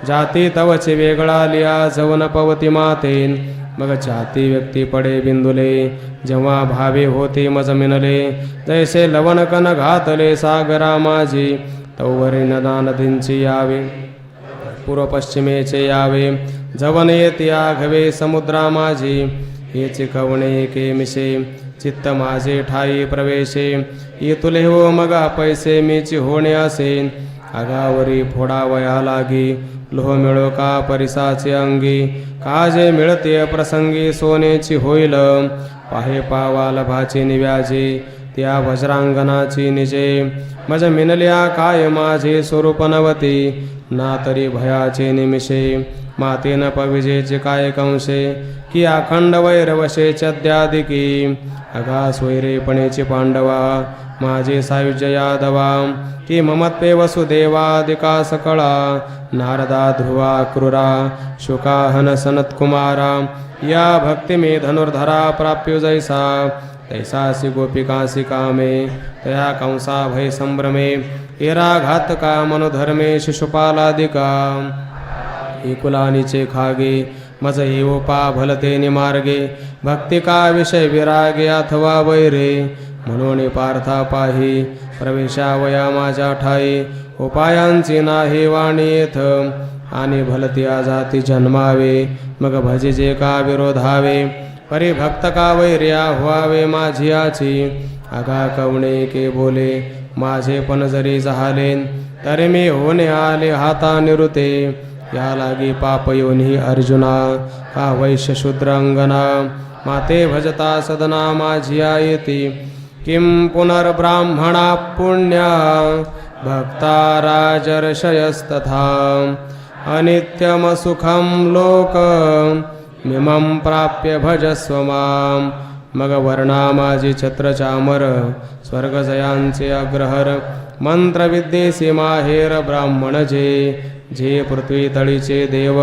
जाती तवचे वेगळा लिया जवन पवती मातेन मग जाती व्यक्ती पडे बिंदुले जेव्हा भावे होते मज मिनले जैसे लवण कन घातले सागरा माझी तौवरी नदा नदींची यावे पूर्व पश्चिमेचे यावे जवन येते आघवे समुद्रा माझी हेचे कवणे के मिसे चित्त माझे ठाई प्रवेशे येतुले हो मगा पैसे मीची होणे असे आगावरी फोडावया लागी लोह मिळो का परिसाचे अंगी काजे मिळते प्रसंगी सोनेची होईल पाहे पावा लभाचे निव्याजे त्या वज्रांगणाची निजे मज मिनल्या काय माझे स्वरूप नवती ना तरी भयाचे निमिषे मातेन पविजेचे काय कंसे की अखंड वैरवशे चद्यादिकी अगा स्वैरेपणेचे पांडवा माझे सायुज्य यादवा की ममत्वे वसुदेवादिका सकळा नारदा ध्रुवा क्रूरा शुकाहन सनत्कुमारा या भक्ती मे धनुर्धरा प्राप्यो जैसा तैसासी गोपिकासी कामे तया कंसा भय संभ्रमे एरा घातका मनुधर्मे शिशुपालादिका एकुलानीचे खागे मज येवोपा भलते निमार्गे भक्ती का विषय विरागे अथवा वैरे म्हणून पार्था पाही प्रवेशावया माझ्या ठाई उपायांची नाही वाणी येथ आणि भलती जाती जन्मावे मग भजिजे का विरोधावे परिभक्त का वैर्या व्हावे माझियाची आगा कवणे के बोले माझे पण जरी झालेन तरी मी होणे आले हाता निरुते या लागी पाप योनी अर्जुना का वैश्य शूद्रांगना माते भजता सदना माझिया येती किं पुनर्ब्राह्मणा पुण्या भक्ता राजर्षयस्तथा अनित्यम सुखम लोक मिमं प्राप्य भजस्व माम मग वर्णा माझी छत्र चामर स्वर्ग जयांचे अग्रहर मंत्र विद्येसी माहेर ब्राह्मण जे पृथ्वी तळीचे देव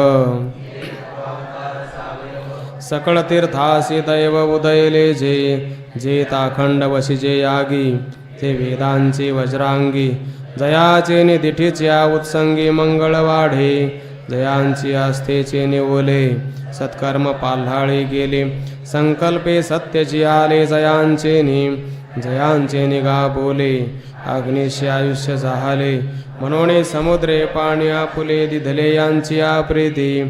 सकळ तीर्थासी दैव उदयले जे ताखंड वशिजे यागी ते वेदांची वज्रांगी जयाचे निदिठीच्या उत्संगी मंगळ वाढे जयांची आस्थेचे निवोले सत्कर्म पाल्हाळे गेले संकल्पे सत्यची आले जयांचे निगा बोले अग्निशी आयुष्य झाले म्हणून समुद्रे पाणी आपुले दिधले यांची प्रीती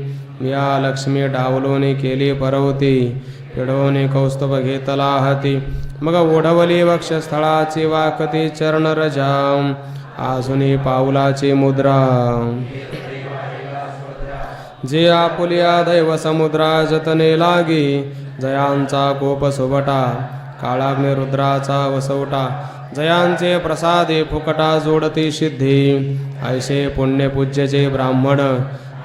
या लक्ष्मी डावलोने केली परवती पिढवणे कौस्तुभ घेतला हाती मग ओढवली वक्षस्थळाची वाकती चरण रजा आजुनी पाऊलाची मुद्रा जे आपुलिया दैव समुद्रा जतने लागी जयांचा कोप सुबटा काळाग्नि रुद्राचा वसवटा जयांचे प्रसादे फुकटा जोडती सिद्धी ऐसे पुण्यपूज्यचे ब्राह्मण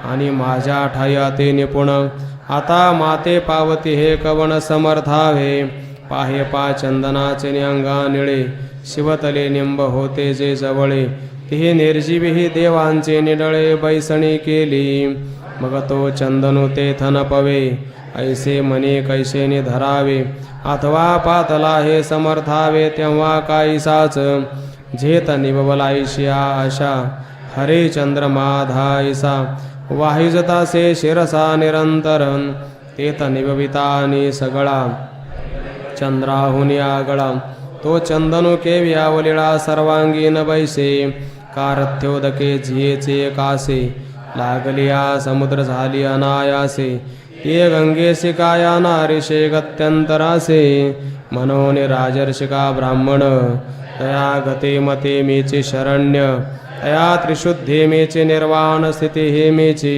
आणि माझ्या ठाया ते निपुण आता माते पावती हे कवन समर्थावे पाहे पा चंदनाचे न्यांगा निळे शिवतले निंब होते जे जवळे ती निर्जीवी देवांचे निडळे बैसणी केली मग तो चंदनु ते थन पवे ऐसे मने कैसे निधरावे अथवा पातला हे समर्थावे तेव्हा काईसाच झेत निवलाईशिया आशा हरे चंद्रमाधाईसा वाहिजतासे शिरसा निरंतरन तेत निववितानी सगळा चंद्राहुनी आगळा तो चंदनु केव्यावलिळा सर्वांगीन बैसे कारथ्योदके झियेचे कासे लागलिया समुद्र झाली अनायासे ये गंगेसी काया नारिषे गत्यंतरासे मनोने राजर्षिका ब्राह्मण तया गते मते मेचे शरण्य तया त्रिशुद्धे मेचे निर्वाण स्थिती हे मेची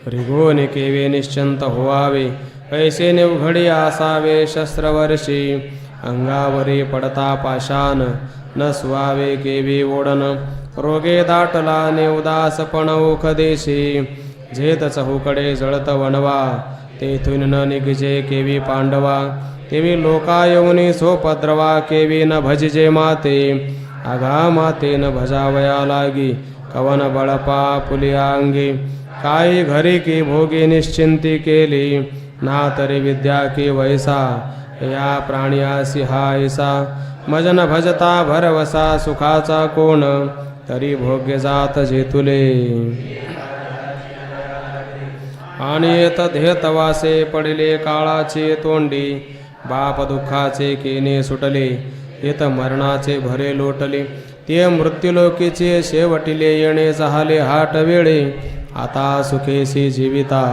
रिगोने केवे निश्चंत होवावे कैसे निवघडी असावे शस्त्रवर्षी अंगावरी पडता पाशान न सुवावे केवी ओढन रोगे दाटला ने उदासपण ओखदेशी झेत चहूकडे जळत वणवा तेथून न निघजे केवी पांडवा तेवी लोका येऊनी सोपद्रवा केवी न भजिजे माते आघा माते न भजावया लागी कवन बळपा पुलिया अंगी काही घरी की भोगी निश्चिंती केली ना तरी विद्या की वैसा या प्राण्यासी हायसा मजन भजता भरवसा सुखाचा कोण तरी भोग्य जात जेतुले आणि येत धेतवासे पडिले काळाचे तोंडी बाप दुःखाचे केने सुटले येत मरणाचे भरे लोटले ते मृत्युलोकीचे शेवटिले येणे झाले हाट वेळे आता सुखेसी जीविता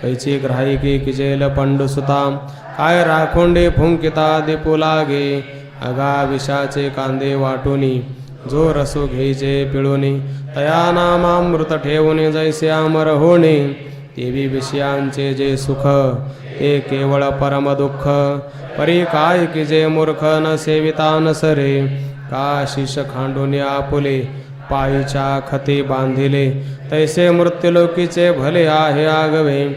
कैची ग्राहिकी किजेल पंडुसुता काय राखोंडे फुंकिता दिपू लागे अगा विषाचे कांदे वाटुनी जो रसू घ्यायचे पिळुनी तया नामामृत ठेवणे जैसे अमर होणे तेवी विषयांचे जे सुख ते केवळ परम दुःख परी काय की जे मूर्ख न सेविता न सरे का शिष खांडून आपुले पायीच्या खती बांधिले तैसे मृत्युलोकीचे भले आहे आगवे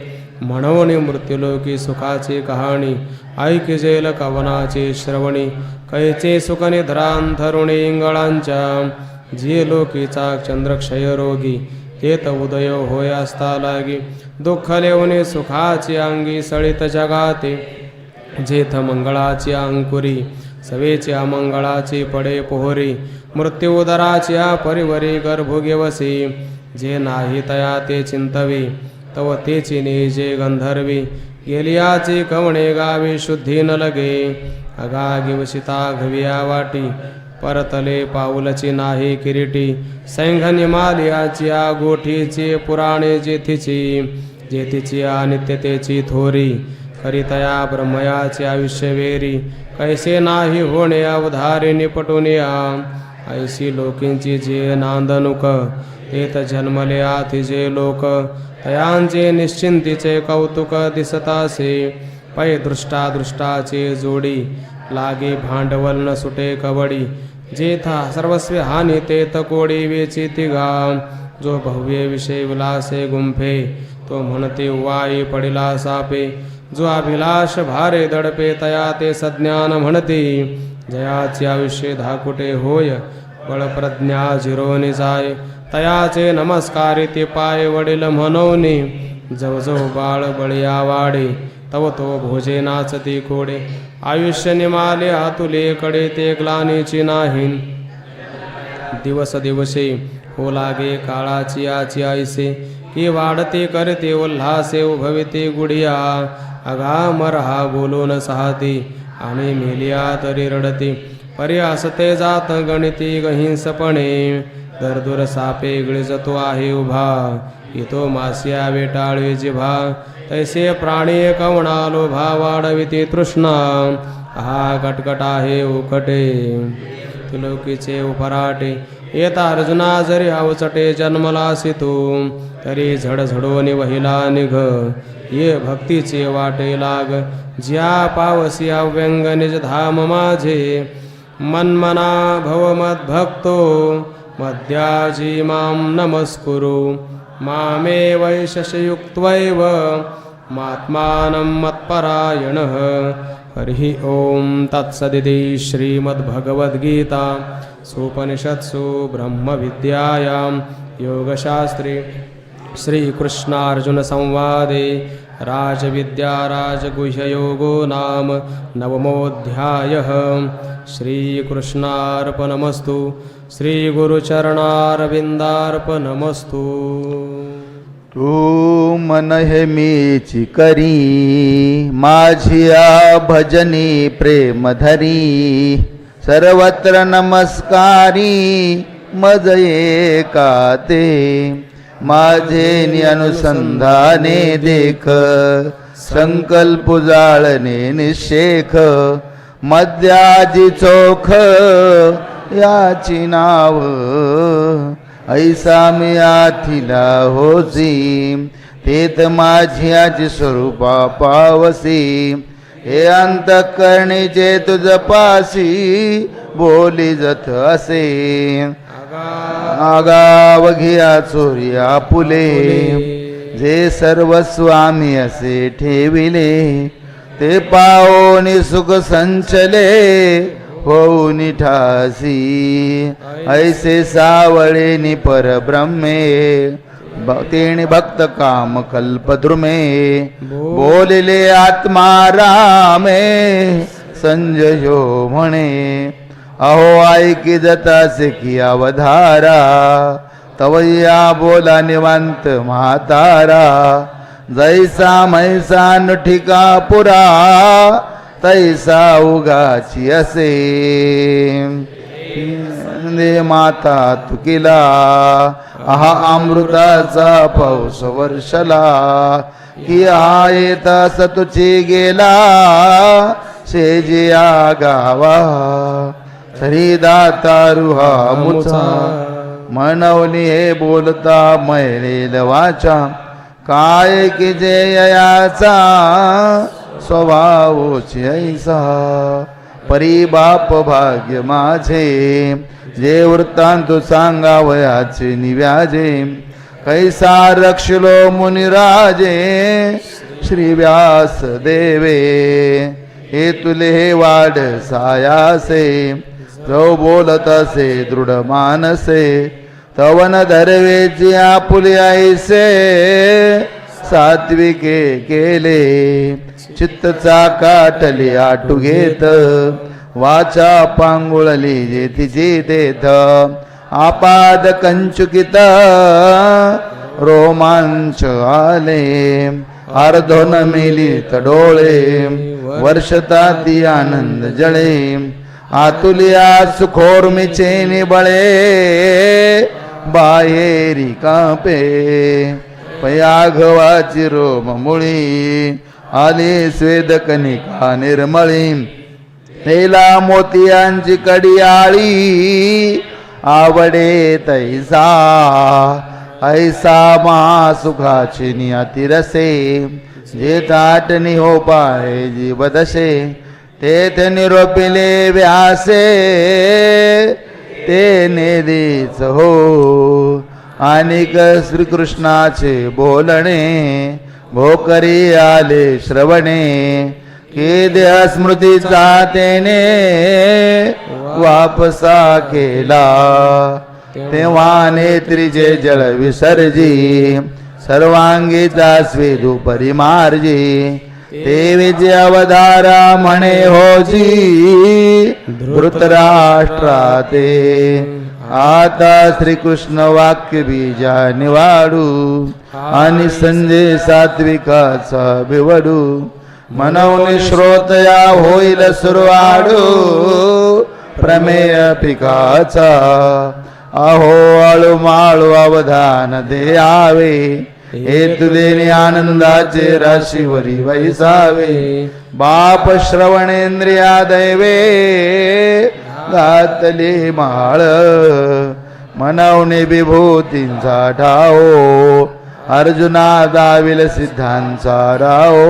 म्हणून मृत्युलोकी सुखाची कहाणी ऐकिजेल कवनाची श्रवणी कैचे सुख निद्रांथरुणी इंगळांच्या जे लोकीचा चंद्रक्षय रोगी तेत उदय होय असता लागी दुःख लेवणे सुखाची अंगी सळित जगाते जेथ मंगळाची अंकुरी सवेची अमंगळाची पडे पोहरी मृत्यू उदराची परिवरी गर्भुगेवसी जे नाही तया ते चिंतवी तव तेची नेजे गंधर्वी गेलियाची कवणे गावी शुद्धी न लगे अगागी वशिता घविया वाटी परतले पाऊलची नाही किरीटी सैंघ निमालियाची गोठीची पुराणे जेथीची अनित्यतेची थोरी करितया ब्रह्मयाचे आयुष्य वेरी कैसे नाही होणे अवधारे निपटून या ऐशी लोकींची जे नांदनुक तेत जन्मले आथी जे लोक तयांचे निश्चिंतीचे कौतुक दिसतासे पै दृष्टाचे जोडी लागे भांडवल न सुटे कवडी जेथा सर्वस्वी हानी तेत कोडी वेची तिघा जो भव्य विषय विलासे गुंफे तो म्हणते वाई पडिला सापे जो अभिलाष भारे दडपे तया ते सज्ञान म्हणते जयाचे आयुष्य धाकुटे होय बळप्रज्ञा झिरोनी जाय तयाचे नमस्कारी ते पाय वडील म्हणोनी जवजव बाळ बळिया वाडे तव तो भोजे नाचती कोडे आयुष्य निमाले आतुले कडे ते ग्लानीची नाही दिवस दिवसे हो लागे काळाची आची आईसे की वाढते करते उल्हासे उभविते गुढिया अगा मरहा बोलून सहाती आणि मेलिया तरी रडते परी असते जात गणिती गहिंसपणे दरदुर सापे गिळजतो आहे उभा येतो मासिया वेटाळी जिभा तैसे प्राणी कवणा लोभा वाढविते तृष्णा हा कटकट आहे उकटे तुलोकीचे उपराटे येता अर्जुना जरी अवचटे जन्मलासी तू तरी झडझडोनी वहिला निघ ये भक्तीचे वाटे लाग ज्या पावसी अव्यंग निज धाम माझे मन्मना भव मद्भक्तो मध्याजी मां नमस्कुरु मामे वैशशयुक्त्वैव मात्मानं मत्परायणः हरि ओम तत्सदिति श्रीमद्भगवद्गीता सोपनिषत्सु ब्रह्मविद्यायां योगशास्त्रे श्रीकृष्णार्जुन संवादे राजविद्या राजगुह्ययोगो नाम नवमोऽध्यायः श्रीकृष्णार्पणमस्तु श्रीगुरुचरणारविन्दार्पणमस्तु तू मन हे मीची करी माझिया भजनी प्रेम धरी सर्वत्र नमस्कारी मज एकाते माझे अनुसंधाने देख संकल्प जाळणे निशेख मध्याजी चोख याची नाव ऐसा मी आथिला होसी तेत माझ्याची स्वरूपा पावसी हे अंतःकरणीचे तुझ पासी बोली जथ असे आगाव घिया चोरिया पुले जे सर्वस्वामी असे ठेविले ते पाओनी सुख संचले होऊन ठासी ऐसे सावळेनी परब्रह्मे तेणे भक्त काम कल्पद्रुमे बोलिले आत्मा रामे संजयो म्हणे अहो ऐकी जतासे की अवधारा तवया बोला निवांत म्हातारा जैसा मैसा नठिका पुरा तैसा उगाची असे माता तुकिला आहा अमृताचा पाऊस वर्षला की हा येता सतुची गेला शेजिया गावा तरी दातारू हा मुचा मनवली हे बोलता मैलेल वाचा काय की जे ययाचा स्वभावोची ऐसा परी बाप भाग्य माझे जे वृत्तांत सांगावयाचे निव्याजे कैसा रक्षलो मुनिराजे श्री व्यास देवे हे तुले हे वाढ सायासे जो बोलत असे दृढ मानसे तवन धरवेची आपुले ऐसे सात्विके केले चित्तचा काटले आटू घेत वाचा पांगुळली जे तिची देत आपाद कंचुकित रोमांच आले अर्धोन मिलित डोळे वर्षताती आनंद जळे आतुलिया सुखोर्मिचे निबळे बाहेरी कापे पयाघवाची रोम मुळी आली स्वेद कनिका निर्मळी तेला मोतियांची कडियाळी आवडे तैसा ऐसा महासुखाची नियतिरसे जे ताटणी हो पाय जीवदशे तेथ निरोपिले व्यासे ते नेदीच हो अनिक श्रीकृष्णाचे बोलणे भोकरी आले श्रवणे की देह स्मृतीचा तेने वापसा केला तेव्हा नेत्रीचे जळ विसर्जी सर्वांगीचा स्वेदू परिमार्जी ते विजय अवधारा म्हणे होजी धृतराष्ट्राते आता श्रीकृष्ण वाक्य बीजा निवाडू आणि संजय सात्विकाचा बिवडू मनवनी श्रोतया होईल सुरवाडू प्रमेय पिकाचा अहो आळूमाळू अवधान द्यावे हे तुले आनंदाचे राशीवरी वैसावे बाप श्रवणेंद्रिया दैवे घातले माळ मनवणे विभूतींचा ठाओ अर्जुना दाविल सिद्धांचा राओ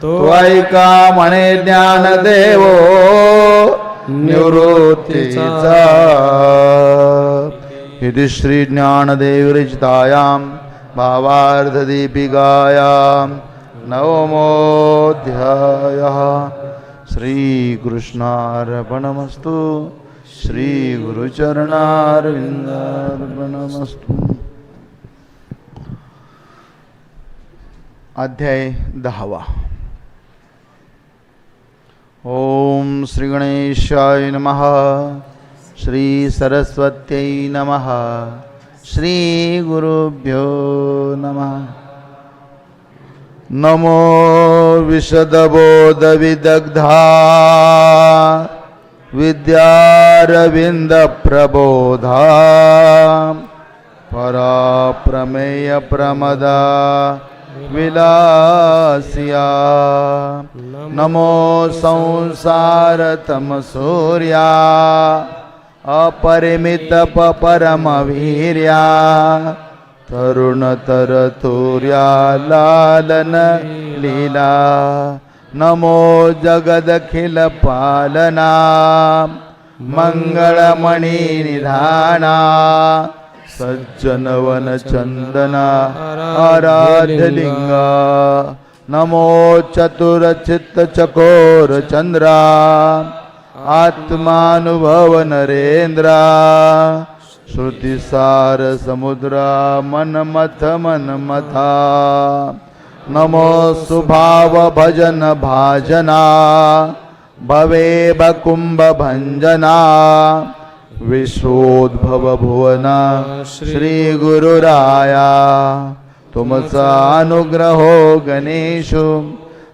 तो ऐका म्हणे ज्ञान देवो निवृत्तीचा इति श्री ज्ञानदेव रचितायां भावार्थ दीपिकायां नवमोऽध्यायः श्रीकृष्णार्पणमस्तु श्रीगुरुचरणारविन्दार्पणमस्तु। अध्याय 10। ओम श्री गणेशाय नमः, श्री सरस्वत्यै नमः, श्री गुरुभ्यो नमः। नमो विशदबोध विदग्धा विद्यारविंद प्रबोधा पराप्रमेय प्रमदा विलासिया। नमो संसार तम सूर्या अपरिमित परम वीर्या तरुण तर तुर्या लालन लीला। नमो जगदखिल पालना मंगलमणि निधाना सज्जन वन चंदना आराध्य लिंगा। नमो चतुर चित्त चकोर चंद्रा आत्मानुभव नरेंद्रा। श्रुतिसार समुद्रा मनमथ मनमथा। नमो सुभाव भजन भाजना भवे बकुंभ भंजना। विश्वोद्भव भुवना श्री गुरुराया तुमचा अनुग्रहो गणेशु।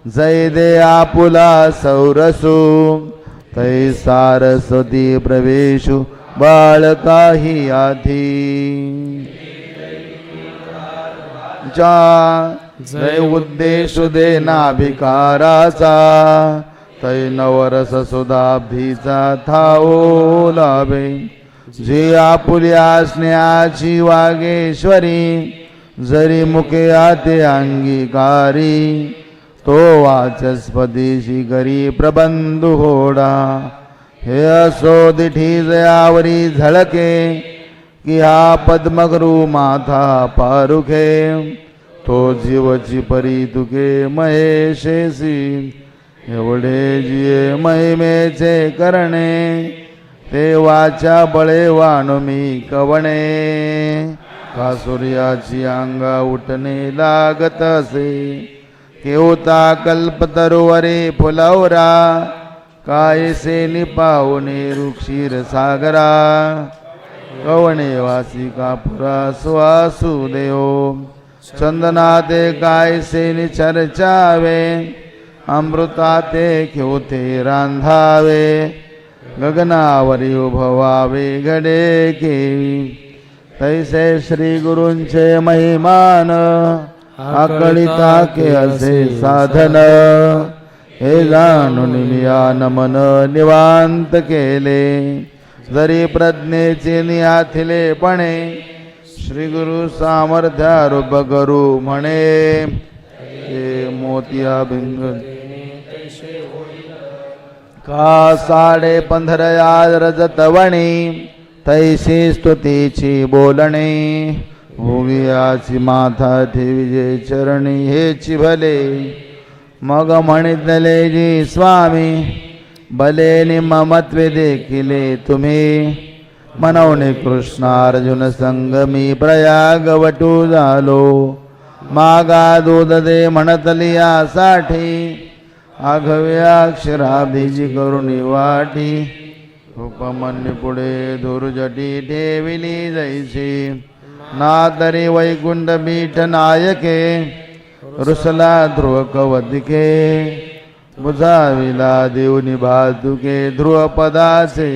जय दे आपुला सौरसु तै सारस्वती प्रवेशु बाळकाही आधी। जा जय उद्देशु दे नाभिकाराचा तै नवरस सुधाब्धीचा थाओ लाभे। जे आपुल्या स्नेहाची वागेश्वरी जरी मुके आते अंगीकारी तो वाचस्पतीशी करी प्रबंध होडा हे असो दिठी जयावरी झळके की हा पद्मगरू माथा पारुखे तो जीवची परी तुके महेशेसी एवढे जिये महिमेचे करणे ते वाचा बळे वाणुमी कवणे का सूर्याची अंगा उठणे लागत असे केवता कल्पतरुवरे फुलवरा कायसे निपावणे रुक्षीर सागरा कवणे वासिका पुरा सुवासुदेव चंदनाते कायसे निचर्चावे अमृताते खेवते रांधावे गगनावरी उभवावे घडे केवी तैसे श्री गुरूंचे महिमान आकळिता के असे साधन हे जाणून मियान मन निवांत केले जरी प्रज्ञेचे नियाथिले पणे श्री गुरु सामर्थ्यारूप करू म्हणे हे मोतिया भिंग का 15.5 रजतवणी तैसी स्तुतीची बोलणे भोगियाची माथा ठेविजे चरणी हेची भले मग म्हणितले जी स्वामी भले निमत्वे देखिले तुम्ही मनवणे कृष्ण अर्जुन संगमी प्रयाग वटू झालो मागा दूध दे म्हणतली यासाठी आघव्या अक्षराब्धीची करुणी वाटी उपमन्यु पुढे धुर्जटी ठेविली जैसी ना तरी वैकुंठ बीठ नायके रुसला ध्रुव कवदिके बुजाविला देवनी बाजुके ध्रुव पदाचे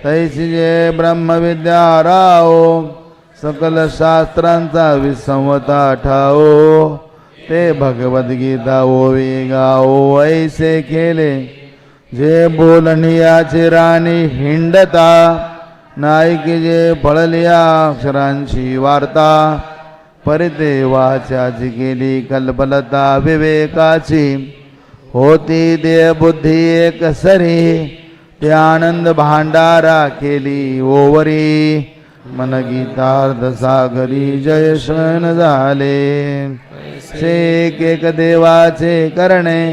तैसी जे ब्रह्मविद्या राओ सकल शास्त्रांचा विसंवता ठाओ ते भगवद्गीता ओवी गाओ ऐसे केले जे बोलणियाचे राणी हिंडता नायकी जे पळलिया अक्षरांची वार्ता परिते वाचाची केली कल्पलता विवेकाची होती दे बुद्धी एक सरी ते आनंद भांडारा केली ओवरी मन गीतार्थ सागरी जयशन झाले से एक देवाचे करणे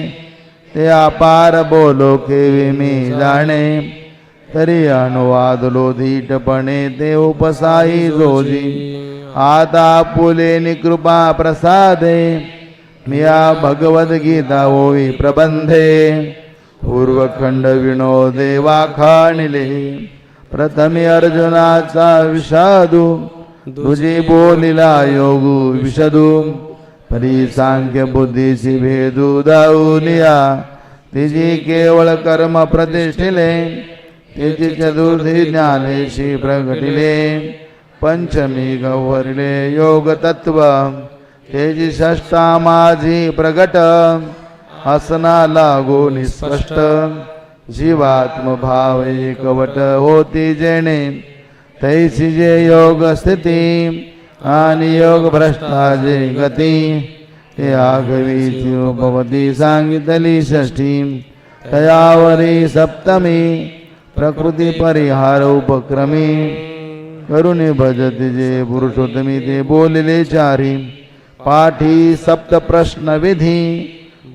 ते अपार बोलो केवी मी जाणे तरी अनुवाद लोधीटपणे ते उपसाई जोजी आता पुलेनी कृपा प्रसादे मिया भगवद्गीता होई प्रबंधे पूर्वखंड विनोदे वाखाणिले प्रथमे अर्जुनाचा विषादू तुझी बोलिला योगू विषदू परी सांख्य बुद्धीची भेदू दाऊनिया तिची केवळ कर्म प्रतिष्ठिले तिची चतुर्थी ज्ञानेशी प्रगटिले पंचमी गौहरिले योग तत्व तेजी षष्टा माझी प्रगट हसना लागो निस्पष्ट जीवात्म भाव एकवट होती जेणे तैसी जे योग स्थिती आणि योग भ्रष्टा जे गती ते आगवीची उपवती सांगितली षष्ठी तयावरी सप्तमी प्रकृती परिहार उपक्रमी करुणे भजती जे पुरुषोत्तमी ते बोलले चारी पाठी सप्त प्रश्न विधी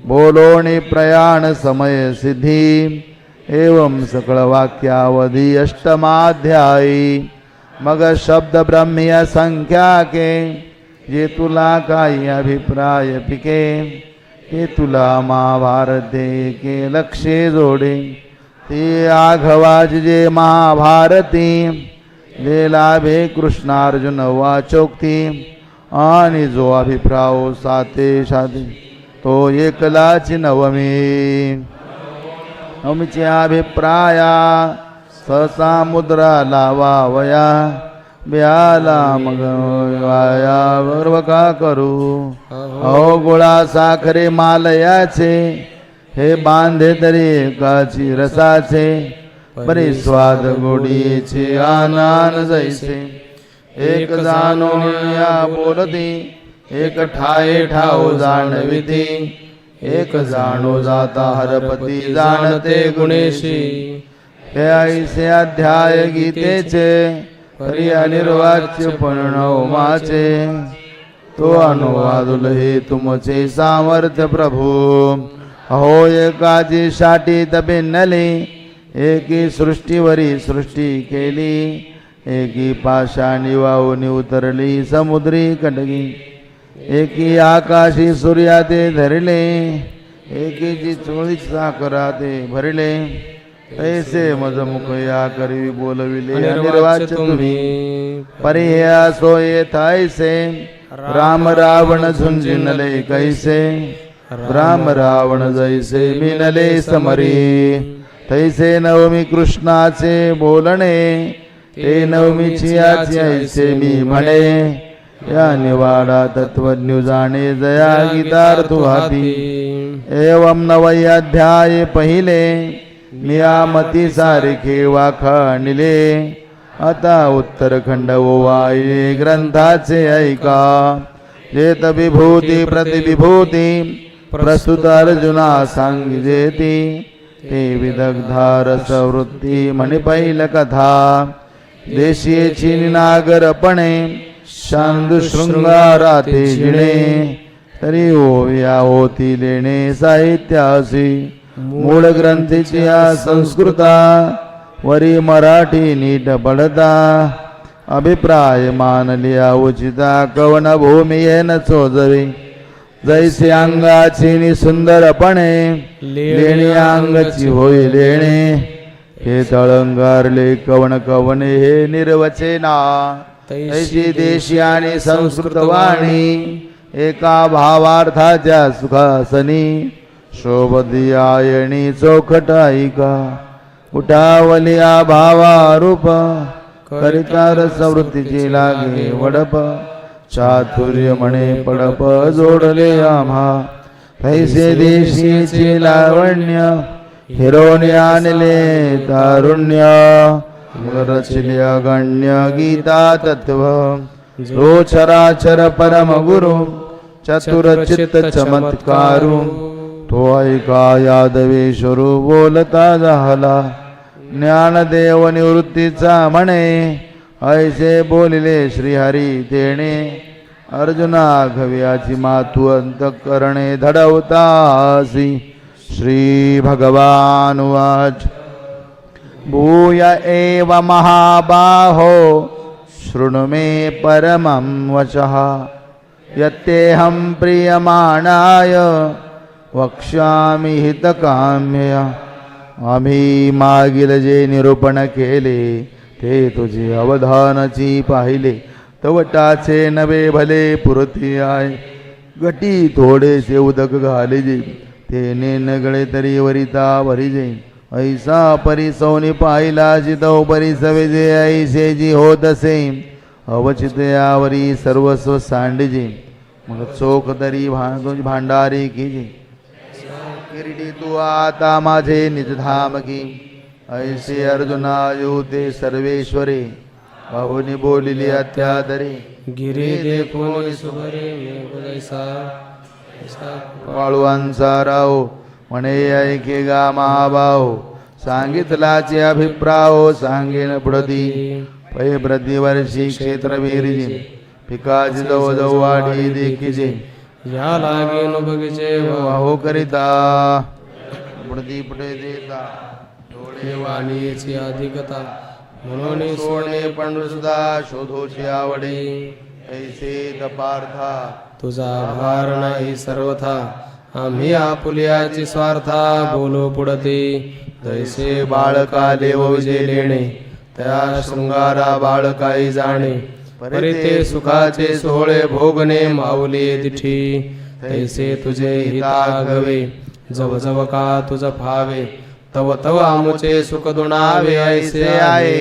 बोलोणे प्रयाण समय सिद्धी एवं सकळ वाक्यावधी अष्टमाध्यायी मग शब्द ब्रह्मीय संख्या के जे तुला काही अभिप्राय पिके ते तुला महाभारते के लक्षे जोडे ते आघवाज जे महाभारती जे लाभे कृष्णार्जुन वाचोक्ती आणि जो अभिप्राय साते साधे तो एकलाची नवमी नवमीचे अभिप्राया सहसा मुद्रा लावावया ब्याला मग वाया गर्व का करू अहो गोळा साखरे मालयाचे हे बांधे तरी एकाची रसाचे बरे स्वाद गोडीचे आनंद जैसे एक जाणून या बोलती एक ठाये ठाऊ जाणविती एक जाणो जाता हरपती जाणते गुणेशी हे ऐसे अध्याय गीतेचे परी अनिर्वाच्य प्रणवमाचे तो अनुवादुल हे तुमचे सामर्थ्य प्रभू अहो एकाची शाटी तबिन्नली एकी सृष्टीवरी सृष्टी केली एकी पाषाणी वाहून उतरली समुद्री कंडगी एकी आकाशी सूर्याते धरले एकीची चोळी साखराते भरले ऐसे मजमुख या करवी बोलविले अनिर्वाच्य तुम्ही परिह्या सोये थायसे राम रावण झुंजिनले कैसे राम रावण जैसे मिनले समरी तैसे नवमी कृष्णाचे बोलणे ते नवमीची आची ऐसे मी म्हणे या निवाडा तत्वज्ञ जाणे जया गीतार्थ हाती एवं नवय अध्याय पहिले मियामती सारिखे वाखाणिले आता उत्तरखंड ओवाळे ग्रंथाचे ऐका जेत विभूती प्रतिविभूती प्रस्तुत अर्जुना सांगिजेती ते विदग्धारस वृत्ती म्हणे पैल कथा देशीयची नागरपणे शांदू शृंगाराते जिणे तरी ओव्या होती लेणे साहित्यासी मूळ ग्रंथीची संस्कृता वरी मराठी नीट पडता अभिप्राय मानलिया उचिता कवन भूमियेन चोजवे जैसे अंगाची सुंदरपणे लेणे अंगची होय लेणे हे तळंगारले कवन कवने हे निर्वचेना तैशी देशी आणि संस्कृत वाणी एका भावार्थाच्या सुखासनी शोभदियायणी चौखट ऐका उठावलिया भावारूप करिता रसवृत्तीची लागे वडप चातुर्य म्हणे पडप जोडले आम्हा तैसे देशीचे लावण्य हिरोने आणले तारुण्य रचले अगण्य गीता तत्व जो चराचर परम गुरु चतुर चित्त चमत्कारू तो ऐका यादवेश्वरू बोलता झाला ज्ञानदेव निवृत्तीचा म्हणे ऐसे बोलिले श्रीहरी तेणे अर्जुना घव्याची मातू अंतःकरणे धडवतासी श्री भगवान वाच भूय एव महाबाहो शृणु मे परमं वचः यत्तेऽहं प्रीयमाणाय वक्ष्यामि हितकाम्यया आम्ही मागील जे निरूपण केले ते तुझे अवधानाची पाहिले तवटाचे नवे भले पुरती आहे गटी थोडेसे उदक घालिजे ते नगळे तरी वरिता भरिजे ऐसा परिसौनी पाहिला जितव परिसवेजे ऐसे जी होत असे अवचित यावरी सर्वस्व सांडिजे मग चोख तरी भांडारी कीजे किरीटी तू आता माझे निजधाम की ऐसे अर्जुना युते सर्वेश्वरे बाहुनी बोलिली अत्यादरे गिरी देखून सुभरे मेघदैसा वाळुवांचा राव म्हणे ऐके गा महाभाव सांगितलाचे अभिप्राव सांगेन पुढती पै प्रतिवर्षी क्षेत्र विहिरीजे पिकाची जवळ जवळ वाढी देखीजे या लागेन बगीचे वाहो करिता पुढती पुढे देता डोळे वाणीची अधिकता म्हणून सोडणे पण सुद्धा शोधोची आवडे ऐसे तपार्था तुझा आभार नाही सर्वथा आम्ही आपुल्याची स्वार्था बोलो पुढते जैसे बाळकाले विजय लेणे त्या शृंगारा बाळकाई जाणे परिते सुखाचे सोहळे भोगणे माऊली दिठी तैसे तुझे हितागवे जव जव का तुझ फावे तव तव आमुचे सुख दुणावे ऐसे आहे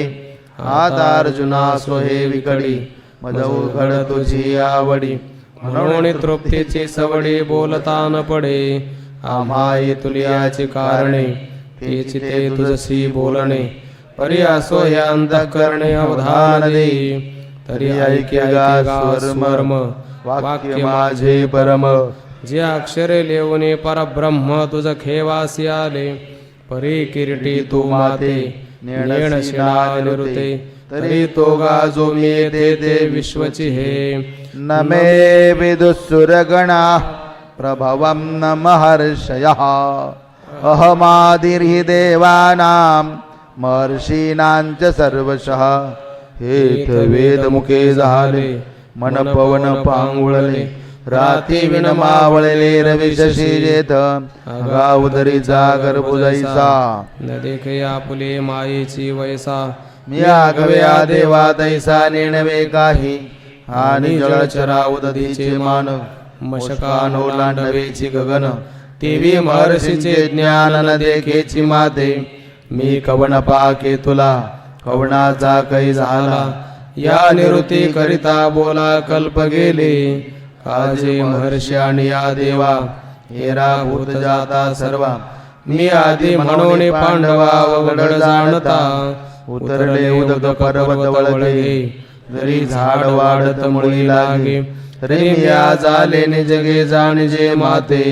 आता अर्जुना सोहे विकडी मदउघड तुझी आवडी म्हणून तृप्तीची सवडी बोलता न पडे आम्हा तुलियाची कारणे तेची ते तुझसी बोलणे परी असो हे अंतःकरणे अवधान दे तरी ऐक्या स्वरमर्म वाक्य माझे परम. जे अक्षरे लेवणे परब्रह्म तुझ खेवासी आले. परी किरीटी तू माते नेण शिणा निरुते. तरी तो गाजो मी ते विश्वची हे. न मे विदुसुरगणा प्रभवं न महर्षयः. अहमादिर्हि देवानां महर्षीणां च सर्वशः. हेत वेदमुखे झाले मन पवन पांगुळले. राती विण मावळले रवी शशी जेथ. गावदरीचा गर्भुजैसा न देखे आपुले मायेची वैसा. मी आगव्या देवा तैसा नेणवे काही. आणि जळचरा उदतीचे मान मशकानो लांडवेची गगन. तेवी महर्षीचे ज्ञान न देखेची माते. मी कवन पाके तुला कवनाचा कै झाला. या निवृत्ती करिता बोला कल्प गेले. काजे महर्षी आणि या देवा हेरा भूत जाता सर्वा. मी आधी म्हणून पांडवा वगड जाणता. उतरले उदक पर्वत वळगे. जरी झाड वाढत मुळी लागे. तरी मी आज आले निजगे जाणजे माते.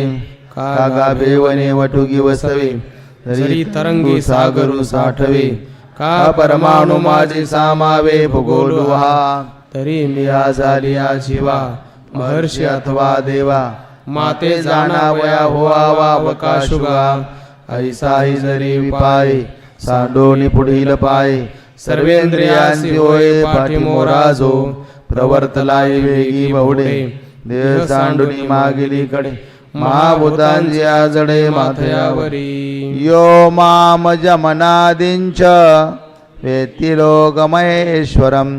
कागा बेवने वटुगी वसवे. जरी तरंगी सागरू साठवे. का परमाणु माझे सामावे भूगोल हा. तरी मी आज आली शिवा महर्षी अथवा देवा. माते जाणावया होवा वकाशुगा. ऐसाही जरी विपाये सांडोनी पुढील पाये. सर्वेंद्रियांसी होय पाठीमोराजो. प्रवर्तलाय वेगी बहुडे. देह सांडुनी मागिली कडे. महाभूतांची आजडे माथयावरी. यो माम जमनादिंच वेत्ति लोकमहेश्वरम्.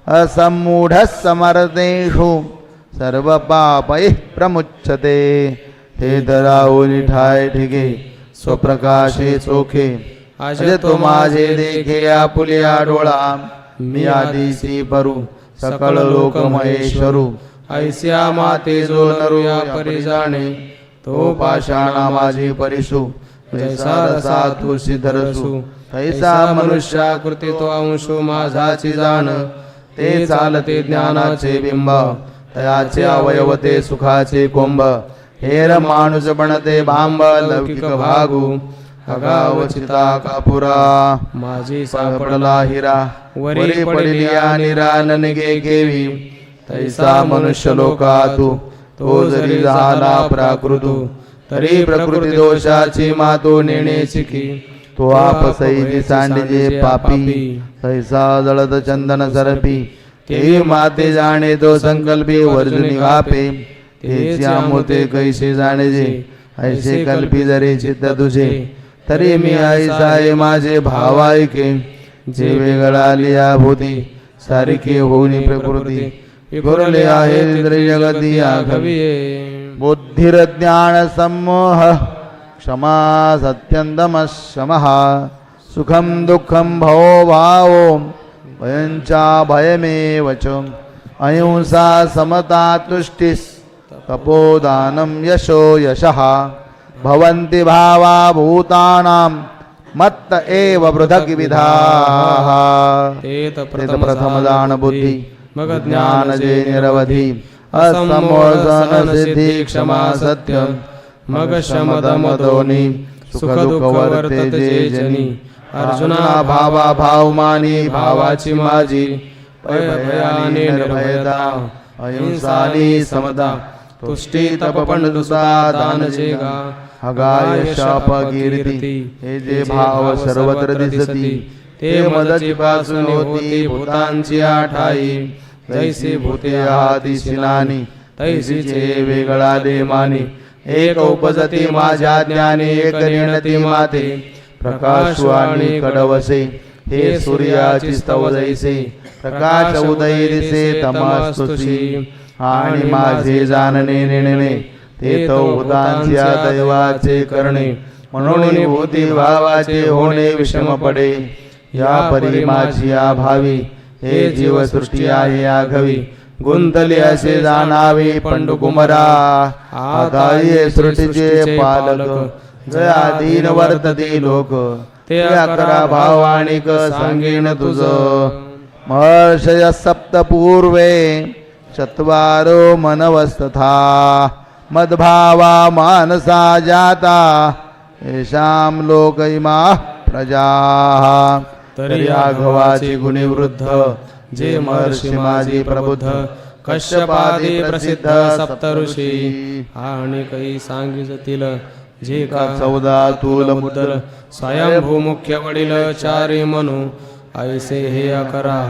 असम्मूढ समर्थेषु सर्व पापैः प्रमुच्यते. हे धराऊनी ठाय ठिगे स्वप्रकाशे चोखे. अज तो माझे देखे आपुलिया डोळा. मी आदिसी परू सकळ लोक महेश्वरू. ऐस्या माते जो नरुया परी जाणे. तो पाषाणा माझी परिसु. जैसा रसा तू सिद्धरसु. तैसा मनुष्याकृती तो अंशु माझाची जाण. ते चालते ज्ञानाचे बिंब. तयाचे अवयव ते सुखाचे कोंब. हेर माणूस बनते भांब लौकिक भागू. अगावचिता कापुरा माझी सापडला हिरा. वरी पडलिया निरानन गे गेवी. तैसा मनुष्य लोका तो जरी झाला प्राकृतू. तरी प्रकृती दोषाची मातो नेणे शिकी. तो आपसैली सांडजे पापी. तैसा जळत चंदन सरपी. ते माते जाणे तो संकल्पी वर्जुनी घापे. तेचे आमोते कैसे जाणेजे. ऐसे कल्पी जरी चित्त तुझे. तरी मी ऐसाय माझे भाव ऐके. जे वेगळा लिया भूती सारिके होऊनी प्रकृती. विखुरले आहे जगती आघविये. बुद्धिर्ज्ञान सम्मोह क्षमा सत्यंदम शमः. सुखम दुःखम भवो भावो भयंचा भयमेव च. अहिंसा समता तुष्टिस् तपोदानं यशो यशः. भवन्ति भावा भूतानां मत्त एव पृथक् विधाः. तेत प्रथम दान बुद्धि मग ज्ञान जे निरवधि. असमोसन सिद्धि क्षमा सत्य. मग शमदम दोनी सुख दुःख वर्ते जे जनी. अर्जुना भावा भाव मानी भावाची माझी. भयाने निर्भयता अहिंसानी समता. तुष्टी तप पंडुसा दान जेगा. हगाय शाप कीर्ती. हे जे भाव सर्वत्र दिसती. ते मदची पासून होती भूतांची आठाई. जैसे भूते आदिशी नानी. तैसीचे वेगळा दे मानी. एक उपजती माझ्या ज्ञानी एक नेणती माते. प्रकाश वाणी कडवसे. हे सूर्याची स्तव जैसे. प्रकाश उदय दिसे तमस्तुसी. आणि माझे जाणणे नेणे. ते तो भूतांच्या दैवाचे करणे. म्हणून भूती भावाचे होणे विषम पडे. या परी माझी आभावी. हे जीवसृष्टी आहे आघवी. गुंतले असे जाणावे पंडुकुमरा. आदाये सृष्टीचे पालक. जयाधीन वर्तते लोक. ते अकरा भावाणिक सांगेन तुझ. महर्षयः सप्त पूर्वे चत्वारो मनवस्तथा मद्भावा मानसा जाता येषां लोक इमाः प्रजाः. तरी आघवाची गुणीवृद्ध जे महर्षी माझी प्रबुद्ध कश्यपादी प्रसिद्ध सप्तऋषी आणि काही सांगिततील जे का 14 तूल मुद्दल स्वयंभू मुख्य वडील चारी म्हणू ऐसे हे अकरा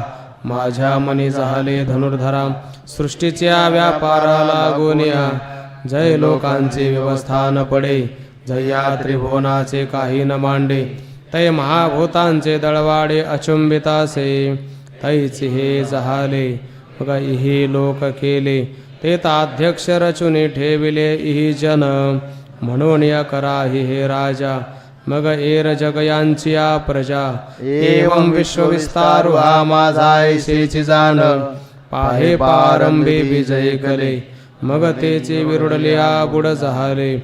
माझ्या मनी झाले धनुर्धरा सृष्टीच्या व्यापाराला गोनिया जय लोकांचे व्यवस्थान पडे जया त्रिभुवनाचे काही न मांडे तै महाभूतांचे दळवाडे अचुंबितासे तैचे हे जहाले मग इही लोक केले ते ताध्यक्ष रचुनी ठेविले इही जन म्हणून या कराही हे राजा मग एर जग यांची या प्रजा एवं विश्व विस्तारू हा माझा ऐसेची जाण पाहे पारंबे विजय कले मग तेचे विरुडल्या बुड झाले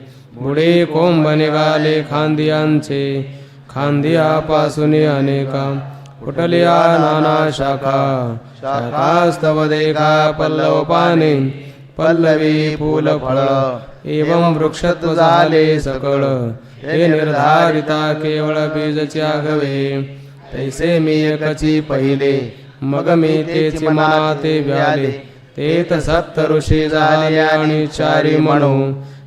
बुडे कोंब निघाले खांदियांचे खांदियापासून अनेका फुटल्या नाना शाखा शाखास्तव देखा पल्लव पाने पल्लवी फूल फळ एवं वृक्षत्व झाले सकळ हे निर्धारिता केवळ बीजच्या गवे तैसे मी एकची पहिले मग मी तेची मनाते व्याले तेत सप्त ऋषी झाले आणि चारी म्हणू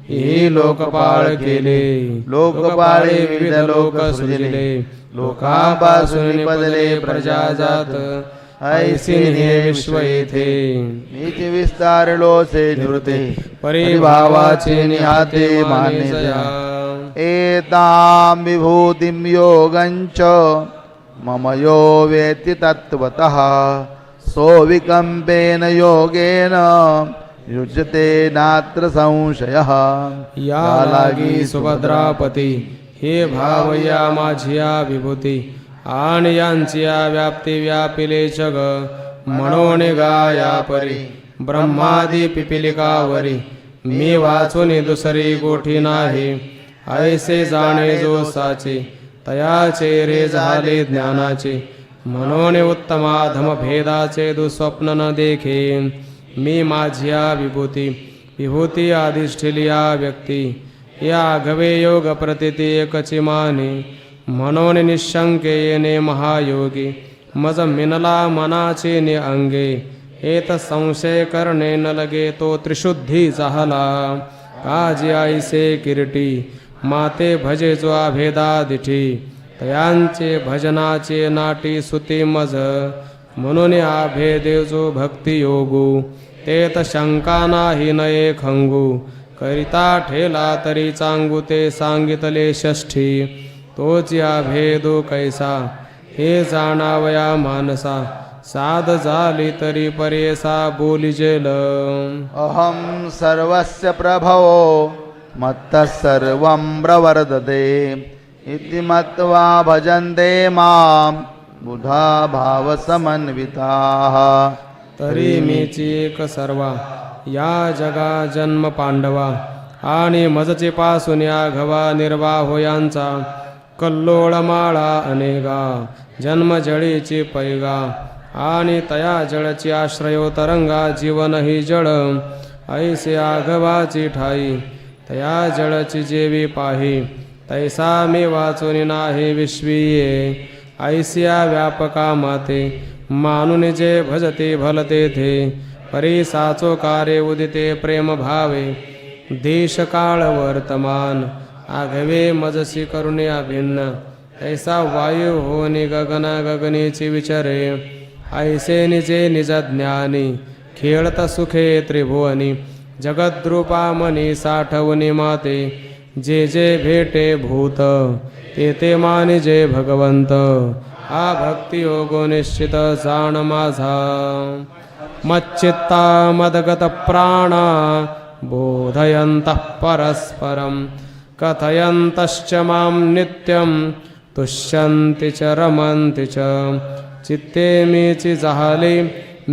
ही लोकपाळ केले लोकपाळे विविध लोक सृजले लोकांपासून निपजले प्रजाजात ऐसी हे विश्व येथे नीती विस्तारलो से निवृत्ते परिभावाचे निहाते मानेजया एतां विभूतिं योगञ्च मम यो वेत्ति तत्त्वतः सोऽविकम्पेन योगेन युज्यते नात्र संशयः. या लागी सुभद्रापती हे भावया माझिया विभूती आणि यांची व्याप्ती व्यापिले जग म्हणून गाया परी ब्रह्मादी पिपिलिकावरी मी वाचून दुसरी गोठी नाही ऐसे जाणे जो साचे तयाचे रे झाले ज्ञानाचे म्हणून उत्तमाधम भेदाचे दुस्वप्न न देखे मी माझिया विभूती विभूती अधिष्ठिलिया व्यक्ती या गवे योग प्रतिती एकची माने म्हणून निशंके येणे महायोगी मज मिनला मनाचे ने अंगे हेत संशय करणे न लगे तो त्रिशुद्धी झाला काजी ऐसे किरीटी माते भजे जो भेदा दिठी तयांचे भजनाचे नाटी सुती मज म्हणून आभेदे जो भक्ती योगू तेत शंका नाही नये खंगू करिता ठेला तरी चांगू ते सांगितले षष्ठी तोच या भेदो कैसा हे जाणावया मानसा साध झाली तरी परेसा बोलिजेल अहम सर्वस्य प्रभवो मत्तः सर्वं प्रवर्तते इति मत्वा भजन्ते मां बुधा भाव समन्विताः. तरी मीची एक सर्वा या जगा जन्म पांडवा आणि मजचे पासून या घवा निर्वाह यांचा कल्लोळ माळा अनेगा जन्म जळीची पैगा आणि तया जळची आश्रयो तरंगा जीवन ही जळ ऐसे आघवाची ठाई तया जळची जेवी पाही तैसा मी वाचून नाही विश्वीये ऐसिया व्यापका माते मानुन जे भजते भलते थे परी साचो कार्य उदिते प्रेम भावे देश काळ वर्तमान आघवे मजसी करुणे अभिन्न ऐसा वायू होनी गगना गगनीची विचारे ऐसे निजे निज ज्ञानी खेळत सुखे त्रिभुवनी जगद्रूपा मनी साठवनी माते जे जे भेटे भूत ते ते मानिजे भगवंत हा भक्ती योगो निश्चित जाण माझा मच्चित्ता मदगत प्राणा बोधयन्तः परस्परं कथयन्तश्च मां नित्यं तुष्यन्ति च रमन्ति च चित्ते मीची झाले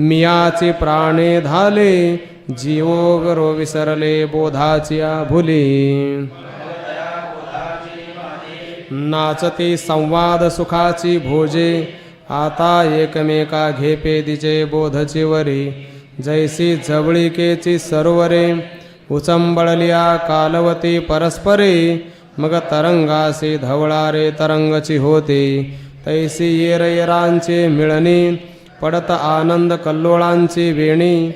मियाची प्राणे धाले जीवोगरो विसरले बोधाची भुली नाचती संवाद सुखाची भोजे आता एकमेका घेपे दिजे बोधची वरी जैसी जवळिकेची सरोवरे उचंबळलिया कालवती परस्परे मग तरंगासी धवळारे तरंगची होते तैसी येरयरांचे मिळणी पडत आनंद कल्लोळांची वेणी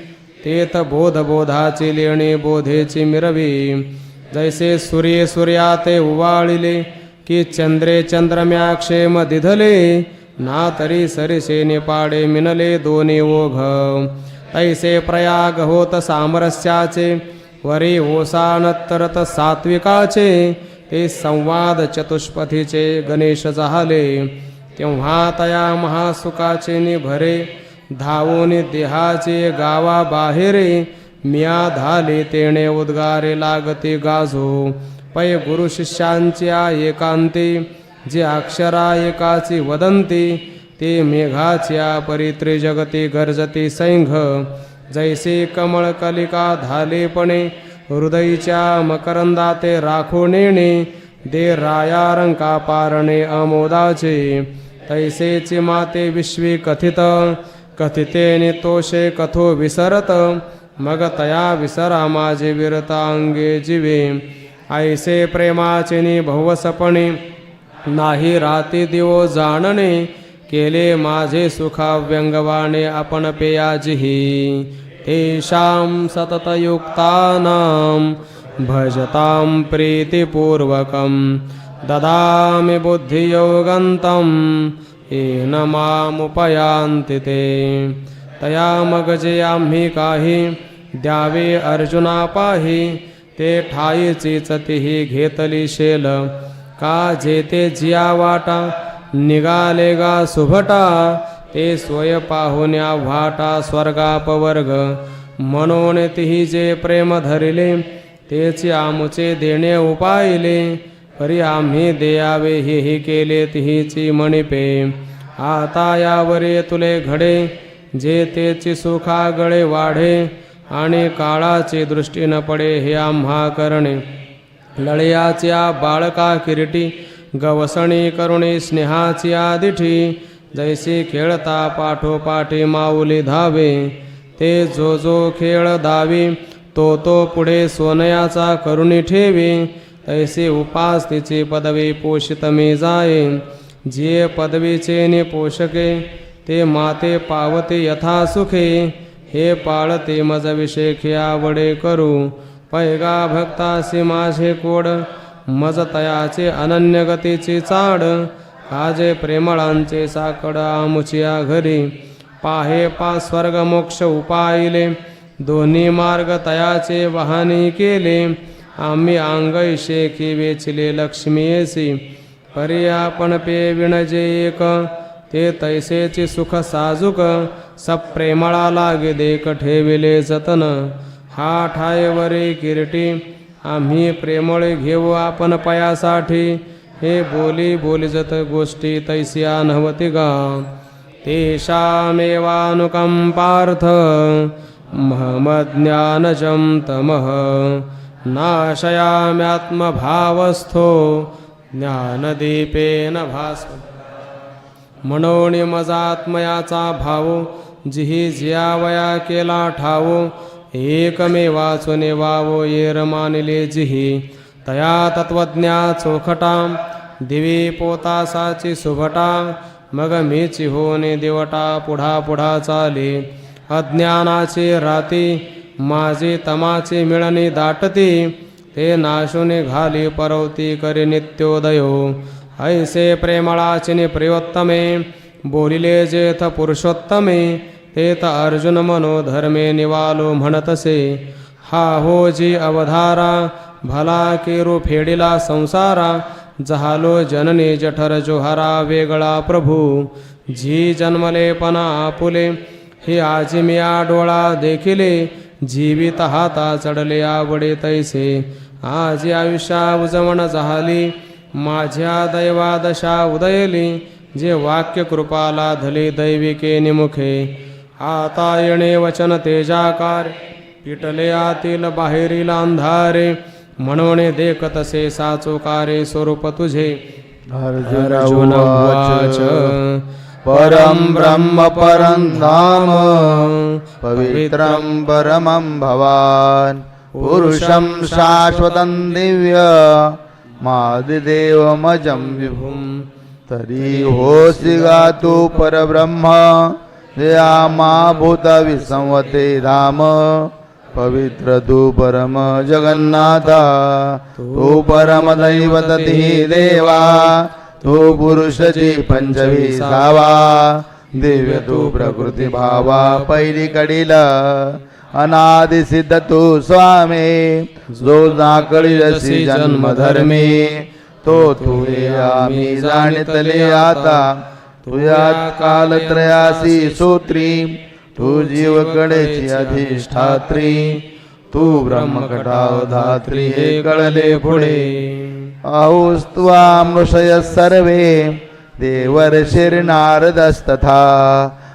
तेथ बोधाची लेणी बोधेची मिरवी जैसे सूर्ये सूर्याते उवाळिले की चंद्रे चंद्रम्या क्षेम दिधले ना तरी सरिसे निपाडे मिनले दोन्ही ओघ तैसे प्रयाग होत सामरस्याचे वरी ओसानत्तरत सात्विकाचे ते संवाद चतुष्पथीचे गणेश झाले तेव्हा तया महासुखाचे निभरे धावून देहाचे गावा बाहेरे मिया धाले तेणे उद्गारे लागते गाजो पै गुरु शिष्यांच्या एकांती जे अक्षरा एकाची वदंती ते मेघाच्या परित्रे जगती गर्जती सैंघ जैसे कमळ कलिका धालेपणे हृदयच्या मकरंदाते राखो नेणे दे राया रंका पारणे अमोदाचे तैसेचे माते विश्वी कथित कथिते नितोषे कथो विसरत मग तया विसरा माझे विरता अंगे जीवे ऐसे प्रेमाचे नि बहुवसपणे नाही राती दिवो जाणणे केले माझे सुखा व्यंगवाणे आपण पेयाजिही तेषां सततयुक्तानां भजतां प्रीतिपूर्वकं ददामि बुद्धियोगन्तं येन मामुपयान्ति ते तया मग जे आम्ही काही द्यावे अर्जुना पाही ते ठाईची चतीही घेतली शेल का जेते जिया वाटा निघाले गा सुभटा ते स्वय पाहुण्या वाटा स्वर्गापवर्ग म्हणून तिही जे प्रेम धरिले तेचे आमुचे देणे उपायले परी आम्ही देयावे हेही केले तिहीची मणिपे आता यावरे तुले घडे जे तेची सुखा गळे वाढे आणि काळाची दृष्टी न पडे हे आम्हा करणे लळयाच्या बाळका किरीटी गवसणी करुणी स्नेहाची आदिठी जैसी खेळता पाठोपाठी माऊली धावे ते जो जो खेळ दावी तो पुढे सोनयाचा करुणी ठेवी तैसे उपास तिची पदवी पोषित मी जाये जे पदवीचे नि पोषके ते माते पावते यथा सुखे हे पाळते मज विषेखे आवडे करू पैगा भक्तासी माझे कोड मज तयाचे अनन्य गतीची चाड काजे प्रेमळांचे साकड आमुचिया घरी पाहे पा स्वर्ग मोक्ष उपायले दोन्ही मार्ग तयाचे वाहनी केले आम्ही अंग शेखी वेचले लक्ष्मीयसी परी आपण पे विणजे एक ते तैसेची सुख साजुक सप्रेमळा लागे देख ठेविले जतन हा ठायवरे किरटी आम्ही प्रेमळे घेऊ आपण पयासाठी हे बोली बोलिजत गोष्टी तैसिया नव्हती गा तेषामेवानुकंपार्थ महमज्ञानजं तमः नाशयाम्यात्मभावस्थो ज्ञानदीपेन भास्कर म्हणून मजात्मयाचा भाव जिही जियावया केला ठावो एकमेवाचो नेवावो येर मानिले जिही तया तत्वज्ञा चोखटा दिवी पोतासाची सुभटा मग मीची होणे देवटा पुढा पुढा चाले अज्ञानाचे राती माझे तमाचे मिळणे दाटती ते नाशुने घाली परवती करी नित्योदयो ऐसे प्रेमळाचिने प्रियोत्तमे बोलिले जेथ पुरुषोत्तमे तेथ अर्जुन मनोधर्मे निवालो म्हणतसे हा हो जी अवधारा भला केरू फेडिला संसारा जहालो जननी जठर जोहरा वेगळा प्रभू जी जन्मलेपणा आपुले हे आजिमिया डोळा देखिले जीवित हाता चढले आवडे तैसे आजी आयुष्या उजवण झाली माझ्या दैवादशा उदयली जे वाक्य कृपाला धले दैविके निमुखे आता येणे वचन तेजाकार पिटले आतील बाहेरील अंधारे म्हणून देखतसे साचोकारे स्वरूप तुझे अर्जुन उवाच परं ब्रह्म परं धाम पवित्रं परमं भवान् पुरुषं शाश्वतं दिव्यमादिदेवमजं विभुं तरी होसि गातु परब्रह्म दयामा भूतविसंवते धाम पवित्र तू परम जगन्नाथ तू परम दैवतती देवा तू पुरुषची पंचविसावा दिव्य तू प्रकृती भावा पहिली कडील अनादि सिद्ध तू स्वामी जो जाकळी जन्मधर्मी तो तुये आम्ही जाणितले आता तुया कालत्रयासी सूत्री तू जीवकडेची अधिष्ठात्री तू ब्रह्मकटावधात्री हे कळले पुढे आहुस्त्वा मृषय सर्वे देवर्षिर्नारदस्तथा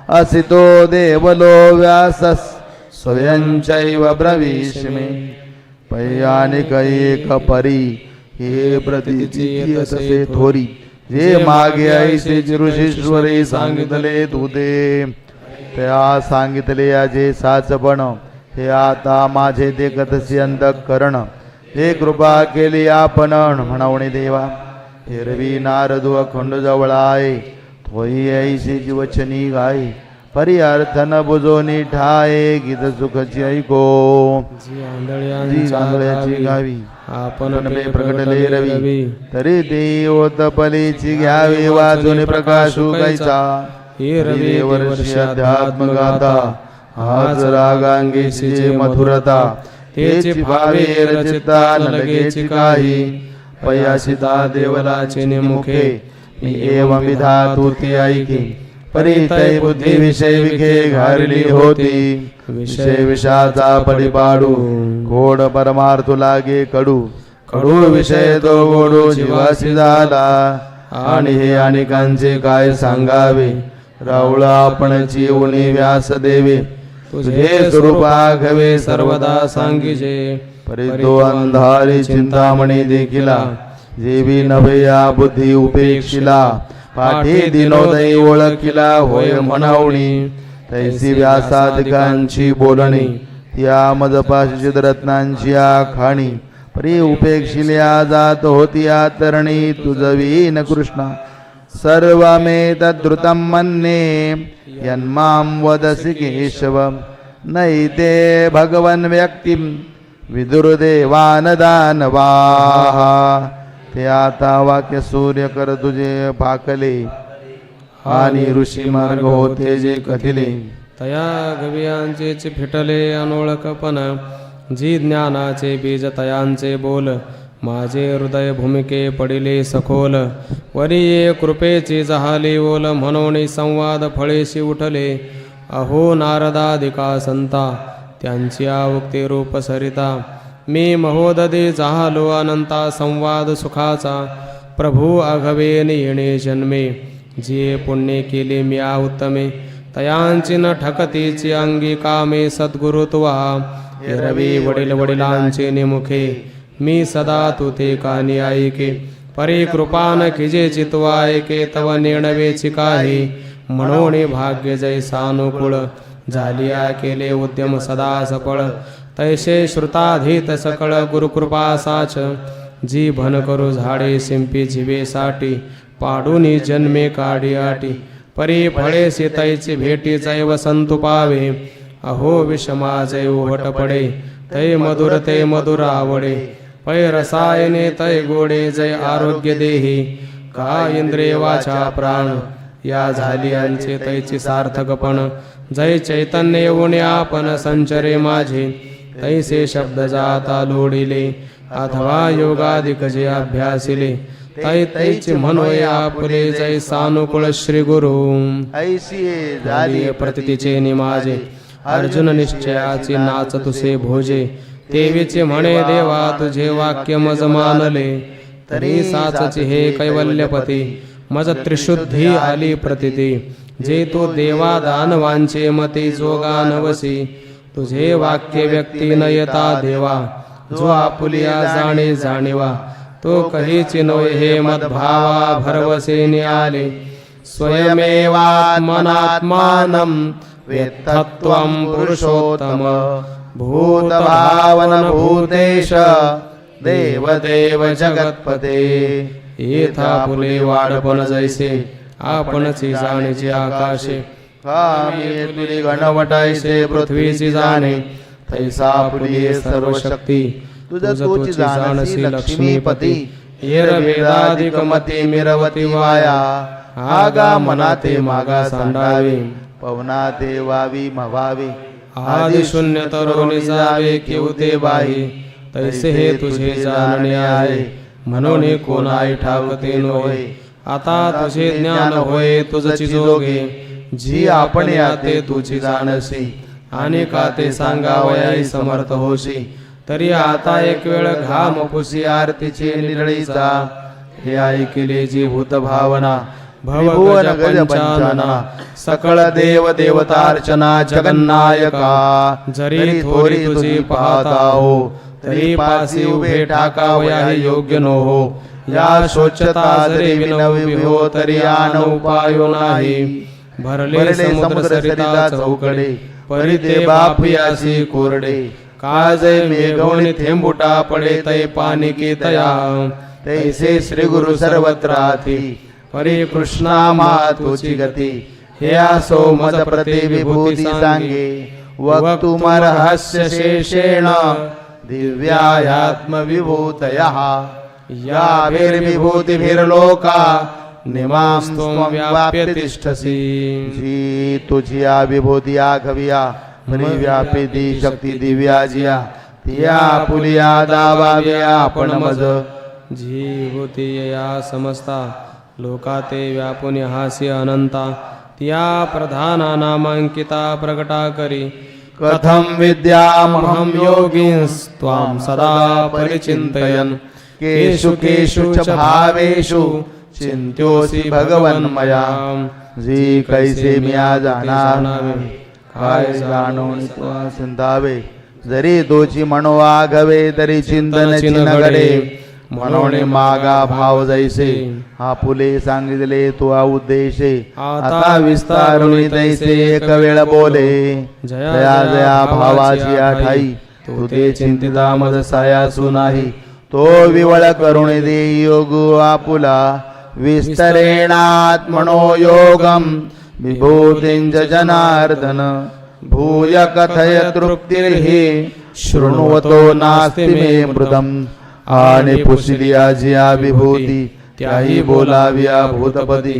असितो देवलो व्यासस् स्वयंचैव ब्रवीष्मे पय्यानिक एक परी हे प्रतीचे थोरी जे मागे ऐसे ऋषीश्वरी सांगितले तुते त्या सांगितले याचे साचपण हे आता माझे ते कथसी अंतःकरण हे कृपा केली आपण म्हणवणे देवा हिरवी नारदू अखंड जवळ आहे थोई ऐशी जीवचनी गाय परी अर्थ न बुजोनी ठाये गीत सुखची ऐको जी आंधळ्याची गावी आपण प्रकटले रवी तरी देव तपलीची घ्यावी वाचून प्रकाशू गायचा हे रवी वर्षी अध्यात्म गाता आज रागांगेची मधुरता तेची भावे रचिता न लगेची काही पयासिता देवलाचे निमुखे मी एवं विधातू ती ऐकी परितय बुद्धी विषय विखे घारली होती विषय विषाचा परिपाडू गोड परमार्थ लागे कडू कडू विषय तो गोडू जीवासी झाला आणि हे अनेकांचे काय सांगावे रावळा आपणची उणी व्यास देवे तुझे स्वरूपा घवे सर्वदा सांगिजे परितो अंधारी चिंतामणी देखिला जेवी नवे या बुद्धी उपेक्षिला पाठी दिनोदयी ओळखिला होय म्हणावणी तैसी व्यासाधिकांची बोलणी त्या मदपाशी रत्नांची आखाणी परी उपेक्षिल्या जात होती आतरणी तुझवीन कृष्णा सर्वमेतद्रुतं मन्ये यन्मां वदसि केशव नैते भगवन् व्यक्तिं विदुर्देवान दानवाः ते आता वाक्य सूर्य कर तुझे भाकले आणि ऋषी मार्ग होते जे कथिले तया गवियांचे फिटले अनोळखपण जी ज्ञानाचे बीज तयांचे बोल माझे हृदय भूमिके पडिले सखोल वरी ये कृपेची जहाली ओल म्हणून संवाद फळेशी उठले अहो नारदादिका संता त्यांची आवक्ते रूप सरिता मी महोदधी जहालो अनंता संवाद सुखाचा प्रभू आघवेन येणे जन्मे जे पुण्य केले म्या उत्तमे तयांची न ठकतीची अंगी कामे सद्गुरु तुवा रवी वडील वडिलांचे निमुखे मी सदा तू ते कानी ऐके परी कृपान खिजे चित्वा ऐके तव निर्णवेची काही म्हणून भाग्य जय सानुकूळ झालिया केले उद्यम सदा सफळ तैसे श्रुताधीत सकळ गुरुकृपा साच जी भन करू झाडे सिंपी जिवेसाठी पाडूनी जन्मे काढी आटी परी फळे सीतैची भेटी जैव संतु पावे अहो विषमा जय उभट पडे तै मधुर ते मधुर आवडे पै रसायने तै गोडे जय आरोग्य देही का इंद्रिय वाचा प्राण या झालियांचे तैची सार्थकपण जय चैतन्य येऊन आपण संचरे माझे तैसे शब्द जाता लोडिले अथवा योगाधिक जे अभ्यासिले तै तैची म्हणोय आपले जय सानुकूळ श्री गुरु ऐसी झाली प्रतितीचे निमाजे अर्जुन निश्चयाची नाच तुसे भोजे तेवीचे म्हणे देवा तुझे वाक्य मज मानले तरी साचची हे कैवल्यपती मज त्रिशुद्धी आली प्रतिती जे तो देवा दानवांचे मते जोगा नवसी तुझे वाक्य व्यक्ती न येता देवा जो आपुलिया जाणे जाणीवा तो कहीची नोय हे मद भावा भरवसे निआले स्वयमेवात्मनात्मानं वेत्थत्वं पुरुषोत्तम भूतभावन भूतेश देवदेव जगत्पते येथा फुले वाढपण जैसे आपणची जाणीची आकाशे कामे तुली गणवटायसे पृथ्वीची जाणे तैसा फुलिये सर्व शक्ती तुझ तूची जाणसी लक्ष्मीपती येर वेदाधिक मती मिरवती वाया आगा मनाते मागा सांडावे पवनाते वावी मवावे आदि शून्य तरुणी जावे केवते बाही तैसे हे तुझे जाणणे आहे म्हणून कोणाही ठाकते नोहे आता तुझे ज्ञान होय तुझची जोगे जी आपण याते तुझी जाणसी आणि का ते सांगावयाही समर्थ होशी तरी आता एक वेळ घाम पुसी आरतीचे निरळीचा हे ऐकले जी भूत भावना भवगज पंचानना सकळ देव देवतार्चना जगन्नायका जरी थोरी तुझी पाहता हो तरी पासी उभे टाकावया हे योग्य नो हो या शोचता जरी विनवी हो तरी आन उपायो नाही भरले समुद्र सरिता चौकडे परिते बापियासी कोरडे काजय मेघवणी थेंबुटा पडे तै पाणी की तया तैसे श्री गुरु सर्वत्राती परी कृष्णा मातुची गती हे असो मज प्रति विभूती सांगे वक्तुम रहस्य शेषेण दिव्यात्म विभूतयः या विभूतिभिर्लोका निमास्त्वं व्याप्य तिष्ठसि जी तुझी आ विभूती आघविया परिव्यापी दी शक्ती दिव्या जिया तिया पुलिया दावाव्या आपण मज जीवती या समस्ता लोकाते व्यापुनि हास्य अनंता त्या प्रधाना नामांकिता प्रकटा करी कथं विद्यामहं योगिंस्त्वां सदा परिचिन्तयन् केषु केषु च भावेषु चिंत्योसी भगवन मया जी कैसे म्या जाणावे काय जाणून चिंतावे जरी तोची मनो आघवे तरी चिंतन चिन्हगडे म्हणून मागा भाव जैसे हा फुले सांगितले तो उद्देशे आता विस्तारुनी तैसे एक वेळ बोले जया जया भावाची आठाई तो ते चिंतिता मज सायासु नाही तो विवळ करुण दे योग आपुला विस्तरेणात्मनो योगम विभूतिंच जनार्दन भूय कथय तृप्तिर्हि शृण्वतो नास्ति मे मृदम आणि पुसलिया जिया विभूती त्याही बोलाव्या भूतपदी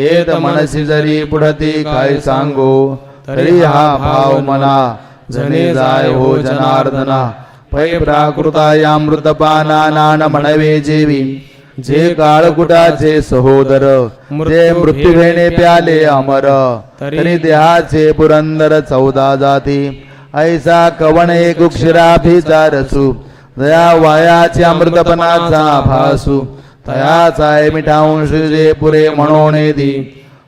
एत मनसी जरी पुढती काय सांगो तरी हा भाव मना जने जाय हो जनार्दना पै प्राकृतायामृतपाना नान म्हणवे जेवी जे काळकुटाचे सहोदर जे मृत्यू घेणे प्याले अमर तरी देहाचे पुरंदर 14 जाती ऐसा कवण एक क्षीराभिचारसु दया वायाचे अमृतपणाचा भासू तयाचा मिठांश जे पुरे म्हणून दी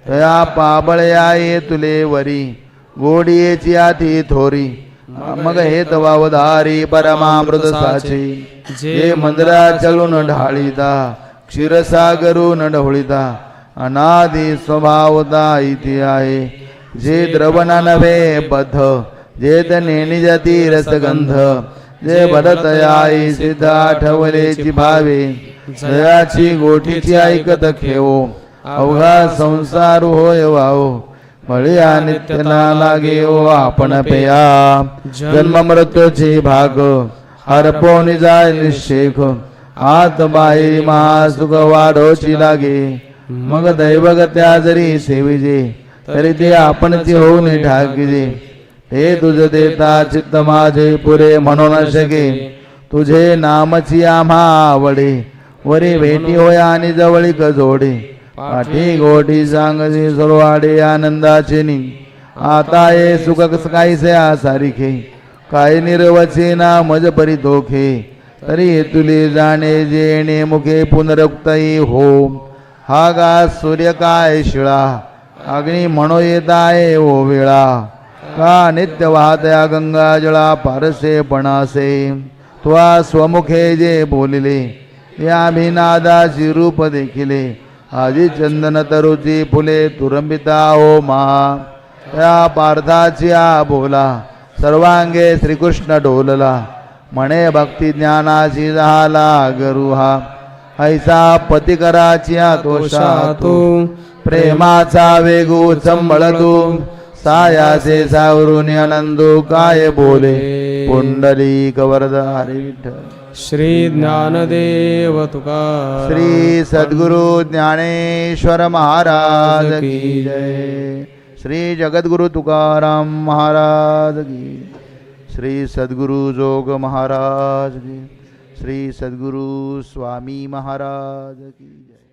तया पाबळया ये तुले वरी गोडीची आती थोरी मग हे तवावधारी परमामृत साचे जे मंदिरा चलून ढाळीता क्षीरसागरून ढवळीता अनादि स्वभावता इति आहे जे द्रवण नव्हे बद्ध जे तने जाती रसगंध जे भरतयाई सिद्ध आठवलेची भावे जयाची गोठीची ऐकत खेवो अवघा संसार होय वाहो मळ्या नित्यना लागे ओ आपण पेया जन्म मृत्यूचे भाग हरपोनी जाय निशेख आत बाहेर महासुख वाढोची लागे मग दैवगत्या जरी सेविजे तरी ते आपणची होऊन ठाकीजे हे तुझ देता चित्त माझे पुरे म्हणून शके तुझे नामची आम्हा आवडे वरी भेटी होय आणि जवळीक जोडे पाठी गोठी सांगजी सोरवाडे आनंदाचे नि आता ये सुख कायसे आसारिखे काय निर्वचे ना मज परितोखे तरी तुले जाणे जेणे मुखे पुनरुक्तई हो हा गा सूर्य काय शिळा अग्नी म्हणो येताय ओ वेळा का नित्य वाहत्या गंगा जळा पारसे पणासे त्वा स्वमुखे जे बोलिले या भिनादाची रूप देखिले आजी चंदन तरुची फुले तुरंबिता हो महा त्या पार्थाची बोला सर्वांगे श्रीकृष्ण डोलला म्हणे भक्ती ज्ञानाची झाला गरुहा ऐसा पतिकराची तोषा तो प्रेमाचा वेगू संबळतो सायाचे सावरून आनंदो काय बोले पुंडलिक वरदा हरी विठ्ठल. श्री ज्ञानदेव तुकाराम श्री सद्गुरु ज्ञानेश्वर महाराज की जय. श्री जगद्गुरु तुकाराम महाराज की. श्री सद्गुरु जोग महाराज की. श्री सद्गुरु स्वामी महाराज की जय.